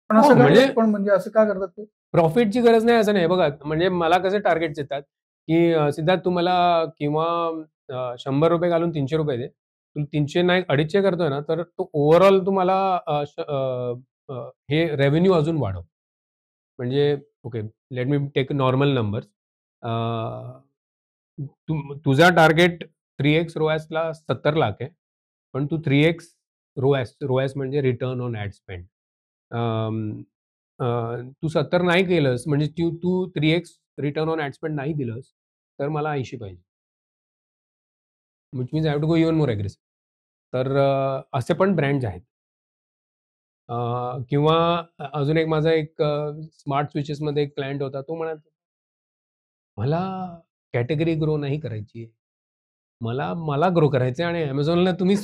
पण असं म्हणजे पण म्हणजे असं का करतात ते? प्रॉफिटची गरज नाही असं नाही. बघा, म्हणजे मला कसे टार्गेट्स येतात, की सिद्धार्थ तू मला किंवा ₹100 घालून ₹300 दे. तू 300 नाही 250 करतोय ना, तर तो ओव्हरऑल तुम्हाला हे रेव्हेन्यू अजून वाढव. म्हणजे okay, let me take normal numbers. तुझा टार्गेट 3x रोएसला 70 लाख आहे. पण तू 3x रोएस म्हणजे रिटर्न ऑन ॲड स्पेंड. तू 70 नाही केलंस म्हणजे तू 3x return on ad spend नाही दिलंस, तर मला 80 पाहिजे. Which means I have to go even more aggressive. तर असे पण ब्रँड्स आहेत. किंवा अजून एक माझा स्मार्ट स्विचेसमध्ये एक क्लायंट होता. तो म्हणाला, "मला कॅटेगरी ग्रो नाही करायची आहे. मला मला ग्रो करायचं आहे आणि Amazonला तुम्ही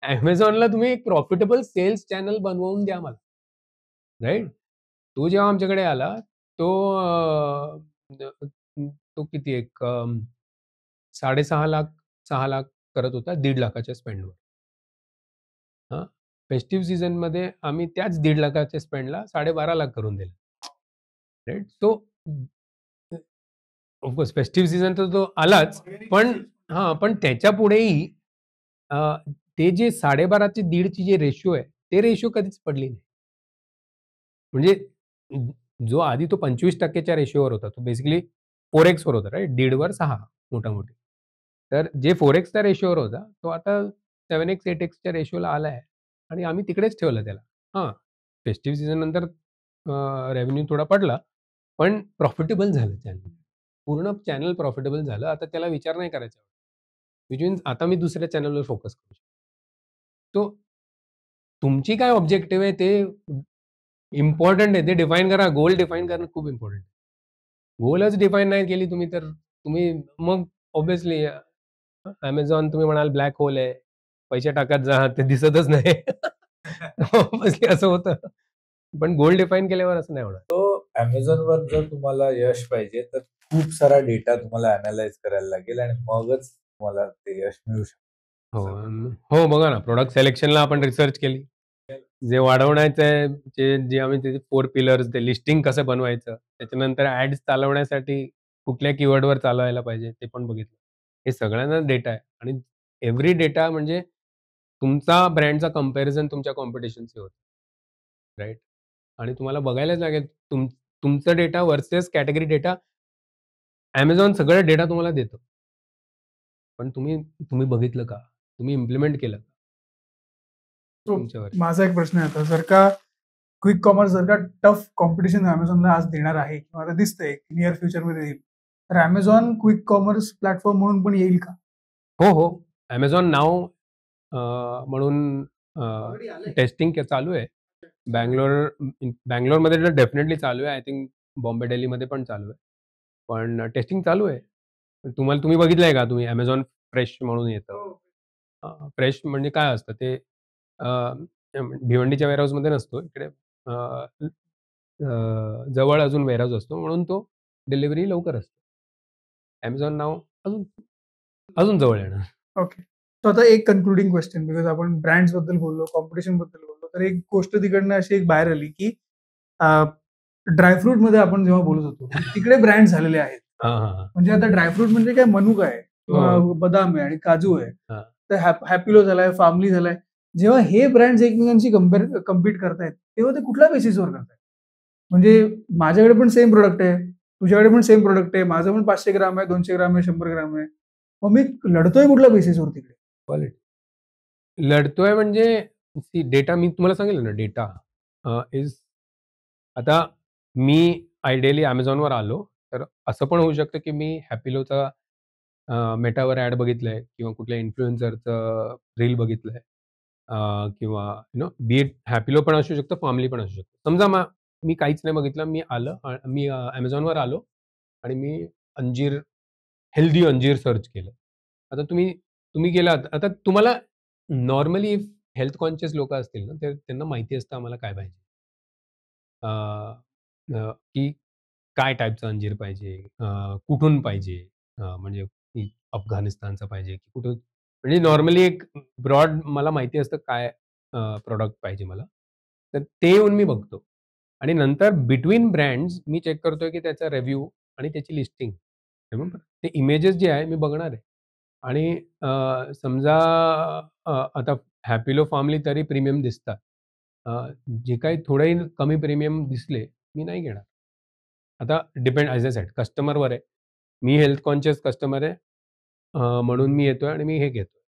Amazonला तुम्ही एक प्रॉफिटेबल सेल्स चॅनल बनवून द्या मला." राइट? तो जेव्हा आमच्याकडे आला, तो तो किती 6.5 लाख 6 लाख करत होता 1.5 लाखाच्या स्पेंडवर. हां. फेस्टिव्ह सीझनमध्ये आम्ही त्याच 1.5 लाखाच्या स्पेंडला 12.5 लाख करून दिलं. Right? So of course festive season तर तो आलाच. पण पण त्याच्या पुढेही अ, ते जे 12.5 चे 1.5 ची जे रेशिओ आहे, ते रेशिओ कधीच पडली नाही. म्हणजे जो आधी तो 25% च्या रेशिओवर होता. तो बेसिकली 4x वर होता, राइट? 1.5 वर 6 मोटामोटी. तर जे 4x च्या रेशिओवर होता, तो आता 7x, 8x च्या रेशिओला आलाय आणि आम्ही तिकडेच ठेवलं त्याला. फेस्टिव्ह सीझन नंतर रेव्हेन्यू थोडा पडला, पण प्रॉफिटेबल झालं चॅनल. पूर्ण चॅनल प्रॉफिटेबल झालं. आता त्याला विचार नाही करायचा. व्हिच मीन्स आता मी दुसऱ्या चॅनलवर फोकस करू शकतो. सो तुमची काय ऑब्जेक्टिव्ह आहे ते इम्पोर्टंट आहे. ते डिफाईन करा. गोल डिफाईन करणं खूप इम्पोर्टंट आहे. गोलच डिफाईन नाही केली तुम्ही, तर तुम्ही मग ऑब्व्हियसली Amazon तुम्ही म्हणाल ब्लॅक होल आहे. पैसे टाकत जा, ते दिसतच नाही. ऑब्व्हियसली असं होतं. पण गोल डिफाईन केल्यावर असं नाही होणार. Amazonवर जर तुम्हाला यश पाहिजे, तर खूप सारा डेटा तुम्हाला अॅनलाईज करायला लागेल आणि मगच तुम्हाला ते यश मिळू शकतं. हो, हो, बघा ना, प्रॉडक्ट सिलेक्शनला आपण रिसर्च केली. जे वाढवण्याचं आहे, जे आम्ही त्याचे 4 पिलर्स, ते लिस्टिंग कसं बनवायचं, त्याच्यानंतर ॲड्स चालवण्यासाठी कुठल्या कीवर्डवर चालवायला पाहिजे, ते पण बघितलं. हे सगळ्यांना डेटा आहे आणि एव्हरी डेटा म्हणजे तुमचा ब्रँडचा कंपॅरिझन तुमच्या कॉम्पिटिशनशी होतं. राइट? आणि तुम्हाला बघायलाच लागेल तुमचा data versus category data. Amazon सगळं डेटा तुम्हाला देतं. पण तुम्ही तुम्ही बघितलं का? तुम्ही इम्प्लिमेंट केलं का? तुमच्यावर. माझा एक प्रश्न आहे आता, जर का क्विक कॉमर्स जर का टफ कॉम्पिटिशन अमेझॉनला आज देणार आहे किंवा आता दिसतंय नियर फ्युचरमध्ये येईल, तर अमेझॉन क्विक कॉमर्स प्लॅटफॉर्म म्हणून पण येईल का? हो, हो. Amazon नाव म्हणून टेस्टिंग चालू आहे. बंगलोरमध्ये तर डेफिनेटली चालू आहे. आय थिंक बॉम्बे, दिल्लीमध्ये पण चालू आहे. पण टेस्टिंग चालू आहे. तुम्ही बघितलंय का? तुम्ही Amazon फ्रेश म्हणून येतं. फ्रेश म्हणजे काय असतं ते भिवंडीच्या वेअरहाऊसमध्ये नसतो. इकडे अ, जवळ अजून वेअरहाऊस असतो म्हणून तो डिलिव्हरी लवकर असते. Amazon नाव अजून अजून जवळ येणार. ओके. सो आता एक कन्क्लुडिंग क्वेश्चन, बिकॉज आपण ब्रँड्स बद्दल बोललो, कॉम्पिटिशन बद्दल बोललो, तर एक गोष्ट तिकडनं अशी एक बाहेर आली, की ड्रायफ्रूट मध्ये आपण जेव्हा बोलत होतो, तिकडे ब्रँड झालेले आहेत. म्हणजे आता ड्रायफ्रूट म्हणजे काय, मनुका आहे किंवा बदाम आहे आणि काजू आहे. हां. तर हॅपिलो झालाय, फार्मली झालाय. जेव्हा हे ब्रँड्स एकमेकांशी कम्पीट करतायत, तेव्हा ते कुठल्या बेसिसवर करतायत? म्हणजे माझ्याकडे पण सेम प्रोडक्ट आहे, तुझ्याकडे पण सेम प्रोडक्ट आहे, माझं पण 500 ग्राम आहे, 200 ग्राम आहे, 100 ग्राम आहे. मग मी लढतोय कुठल्या बेसिसवर तिकडे? क्वालिटी. लढतोय म्हणजे डेटा मी तुम्हाला सांगितलं ना, डेटा इज आता मी आयडियली Amazonवर आलो, तर असं पण होऊ शकतं, की मी हॅपिलोचा मेटावर ॲड बघितलंय किंवा कुठल्या इन्फ्लुएन्सरचं रील बघितलंय किंवा बी इट हॅपिलो पण असू शकतं, फार्मली पण असू शकतं. समजा मी काहीच नाही बघितलं. मी Amazonवर आलो आणि मी अंजीर, हेल्दी अंजीर सर्च केलं. आता तुम्ही गेलात, आता तुम्हाला नॉर्मली हेल्थ कॉन्शियस लोकं असतील ना, त्यांना माहिती असतं आम्हाला काय पाहिजे. अ, की काय टाइपचं अंजीर पाहिजे, कुठून पाहिजे, म्हणजे की अफगाणिस्तानचं पाहिजे की कुठून, म्हणजे नॉर्मली एक ब्रॉड मला माहिती असतं काय प्रॉडक्ट पाहिजे मला. तर ते येऊन मी बघतो आणि नंतर बिटवीन ब्रँड्स मी चेक करतोय की त्याचा रिव्ह्यू आणि त्याची लिस्टिंग. रिमेंबर ते इमेजेस जे आहे मी बघणार आहे आणि समजा आता हॅपिलो फार्मली तरी प्रीमियम दिसतात. जे काही थोडेही कमी प्रीमियम दिसले, मी नाही घेणार. आता डिपेंड ॲज अ सेड कस्टमरवर आहे. मी हेल्थ कॉन्शियस कस्टमर आहे. म्हणून मी येतोय आणि मी हे घेतोय.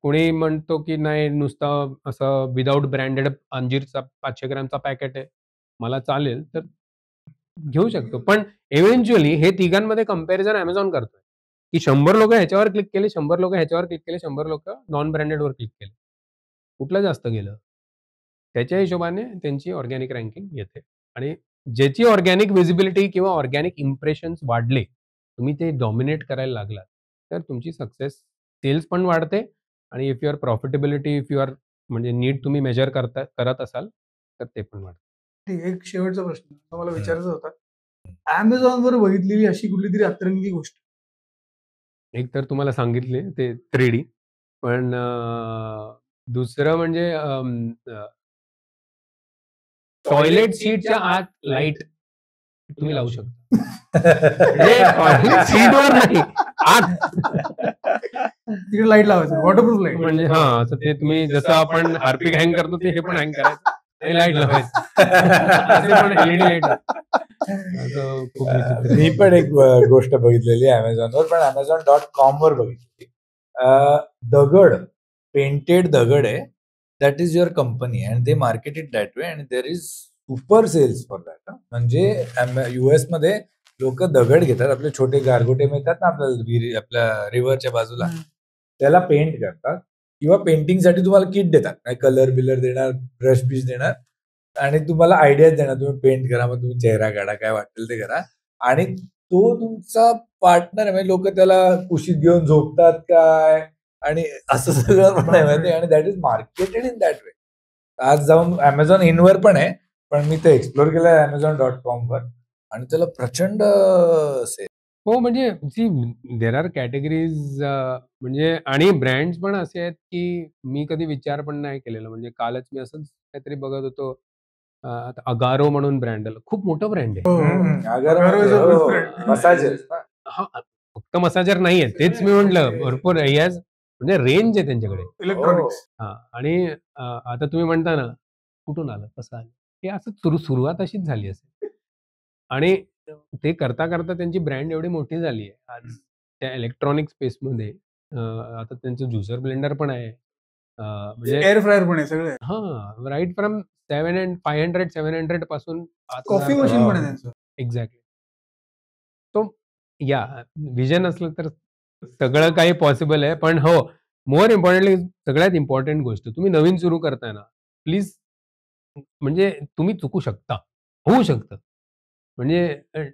कोणी म्हणतो की नाही नुसतं असं विदाऊट ब्रँडेड अंजीरचा 500 ग्रॅमचा पॅकेट आहे. मला चालेल तर घेऊ शकतो. पण इव्हेंच्युअली हे तिघांमध्ये कंपॅरिझन Amazon करतोय, की 100 लोकं ह्याच्यावर क्लिक केले, 100 लोकं ह्याच्यावर क्लिक केले, 100 लोकं नॉन ब्रँडेडवर क्लिक केले. कुठलं जास्त गेलं? त्याच्या हिशोबाने त्यांची ऑर्गॅनिक रँकिंग येते आणि ज्याची ऑर्गॅनिक व्हिजिबिलिटी किंवा ऑर्गॅनिक इम्प्रेशन्स वाढले, तुम्ही ते डॉमिनेट करायला लागलात, तर तुमची सक्सेस सेल्स पण वाढते आणि if your profitability, if you are म्हणजे नीट तुम्ही मेजर करत असाल, तर ते पण वाढतं. ठीक आहे. एक शेवटचा प्रश्न मला हं. विचारायचा होता. Amazonवर बघितलेली अशी कुठलीतरी अतरंगी गोष्ट? एक तर तुम्हाला सांगितले ते 3D, पण दुसरं म्हणजे टॉयलेट सीटच्या आत लाईट तुम्ही लावू शकता. म्हणजे टॉयलेट सीटवर नाही, आत. तिकडे लाईट लावायचं, वॉटरप्रूफ लाईट. म्हणजे हां, तर ते तुम्ही जसं आपण हार्पिक हँग करतो ते हे पण हँग करायचं आणि लाईट लावायचं. असे पण LED लाईट असं खूप विचित्र. मी पण एक गोष्ट बघितलेली Amazonवर, पण Amazon.com वर बघितली. दगड, पेंटेड दगड आहे. That is your company and they market it that way and there is super sales for that. म्हणजे US मध्ये लोक दगड घेतात, आपले छोटे गारगोटे मिळतात ना आपल्याला आपल्या रिव्हरच्या बाजूला, त्याला पेंट करतात किंवा पेंटिंगसाठी तुम्हाला किट देतात, काय कलर बिलर देणार, ब्रश बिश देणार आणि तुम्हाला आयडियाज देणार, तुम्ही पेंट करा, मग तुम्ही चेहरा काढा, काय वाटेल ते करा आणि तो तुमचा पार्टनर आहे. म्हणजे लोक त्याला कुशीत घेऊन झोपतात काय आणि असं सगळं पण आहे माहिती, आणि that is marketed in that way. आज जाऊन Amazon इनवर पण आहे, पण मी ते एक्सप्लोर केलं Amazon.com वर आणि त्याला प्रचंड सेल. हो, म्हणजे देअर आर कॅटेगरीज, म्हणजे आणि ब्रँड्स पण असे आहेत, की मी कधी विचार पण नाही केलेला. म्हणजे कालच मी असंच काहीतरी बघत होतो. आता अगारो म्हणून ब्रँड आलं. खूप मोठं ब्रँड आहे. Agaro is a good brand. Massager हां, फक्त मसाजर नाहीये. तेच मी म्हटलं भरपूर येस, म्हणजे रेंज आहे त्यांच्याकडे. इलेक्ट्रॉनिक्स. हां, आणि आता तुम्ही म्हणता ना, कुठून आलं, कसं आलं? हे असं सुरुवात अशीच झाली असेल. आणि ते करता त्यांची ब्रँड एवढी मोठी झाली आहे. आज त्या इलेक्ट्रॉनिक स्पेसमध्ये आता त्यांचं ज्युसर ब्लेंडर पण आहे. म्हणजे एअर फ्रायर पण आहे सगळे. हां, राइट फ्रॉम 500-700 पासून कॉफी 5,000 मशीन पण आहे त्यांचं. एक्झॅक्टली. तो व्हिजन असलं तर सगळं काही पॉसिबल आहे. पण हो, मोर इम्पोर्टंटली सगळ्यात इम्पोर्टंट गोष्ट तुम्ही नवीन सुरू करताय ना, प्लीज म्हणजे तुम्ही चुकू शकता. होऊ शकतं. म्हणजे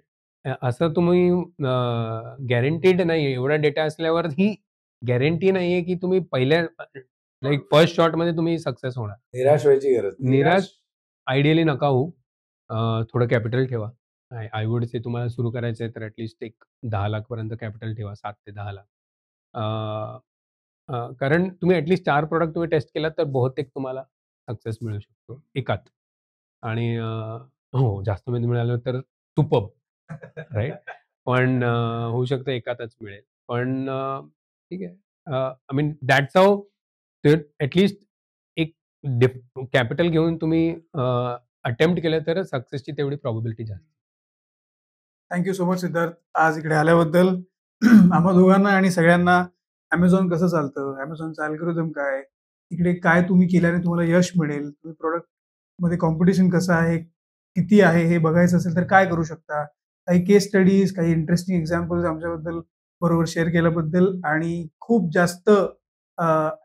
असं तुम्ही गॅरंटीड नाहीये. एवढा डेटा असल्यावर ही गॅरंटी नाहीये, की तुम्ही पहिल्या लाइक फर्स्ट शॉटमध्ये तुम्ही सक्सेस होणार. निराश व्हायची गरज नाही. निराश आयडियली नका होऊ. थोडं कॅपिटल ठेवा. आय वुड से तुम्हाला सुरू करायचं आहे तर ॲटलीस्ट एक 10 लाख पर्यंत कॅपिटल ठेवा. 7 ते 10 लाख. कारण तुम्ही ॲटलीस्ट 4 प्रॉडक्ट तुम्ही टेस्ट केलात तर बहुतेक तुम्हाला सक्सेस मिळू शकतो एकात. आणि हो, जास्त मध्ये मिळालं तर सुपर्ब, राइट? पण होऊ शकतं एकातच मिळेल. पण ठीक आहे. आय मीन दॅट्स हाऊ ते ॲटलीस्ट एक कॅपिटल घेऊन तुम्ही अटेम्प्ट केलं तर सक्सेसची तेवढी प्रोबॅबिलिटी जास्त. थँक्यू सो मच सिद्धार्थ, आज इकडे आल्याबद्दल. आम्हा दोघांना आणि सगळ्यांना Amazon कसं चालतं, Amazonचं अल्गोरिदम काय, इकडे काय तुम्ही केल्याने तुम्हाला यश मिळेल, तुम्ही प्रॉडक्टमध्ये कॉम्पिटिशन कसं आहे, किती आहे हे बघायचं असेल तर काय करू शकता, काही केस स्टडीज, काही इंटरेस्टिंग एक्झाम्पल्स आमच्याबद्दल बरोबर शेअर केल्याबद्दल आणि खूप जास्त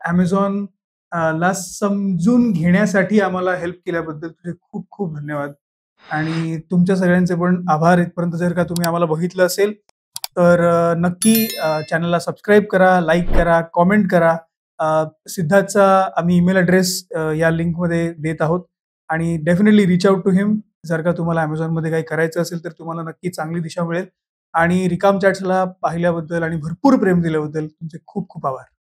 Amazon ला समजून घेण्यासाठी आम्हाला हेल्प केल्याबद्दल तुझे खूप खूप धन्यवाद. आणि तुमच्या सगळ्यांचे पण आभार. इथपर्यंत जर का तुम्ही आम्हाला बघितलं असेल तर नक्की चॅनलला सबस्क्राईब करा, लाईक करा, कॉमेंट करा. सिद्धार्थचा आम्ही ईमेल ॲड्रेस या लिंकमध्ये देत आहोत आणि डेफिनेटली रीच आउट टू हिम. जर का तुम्हाला Amazonमध्ये काही करायचं असेल तर तुम्हाला नक्की चांगली दिशा मिळेल. आणि रिकाम चॅट्सला पाहिल्याबद्दल आणि भरपूर प्रेम दिल्याबद्दल तुमचे खूप खूप आभार.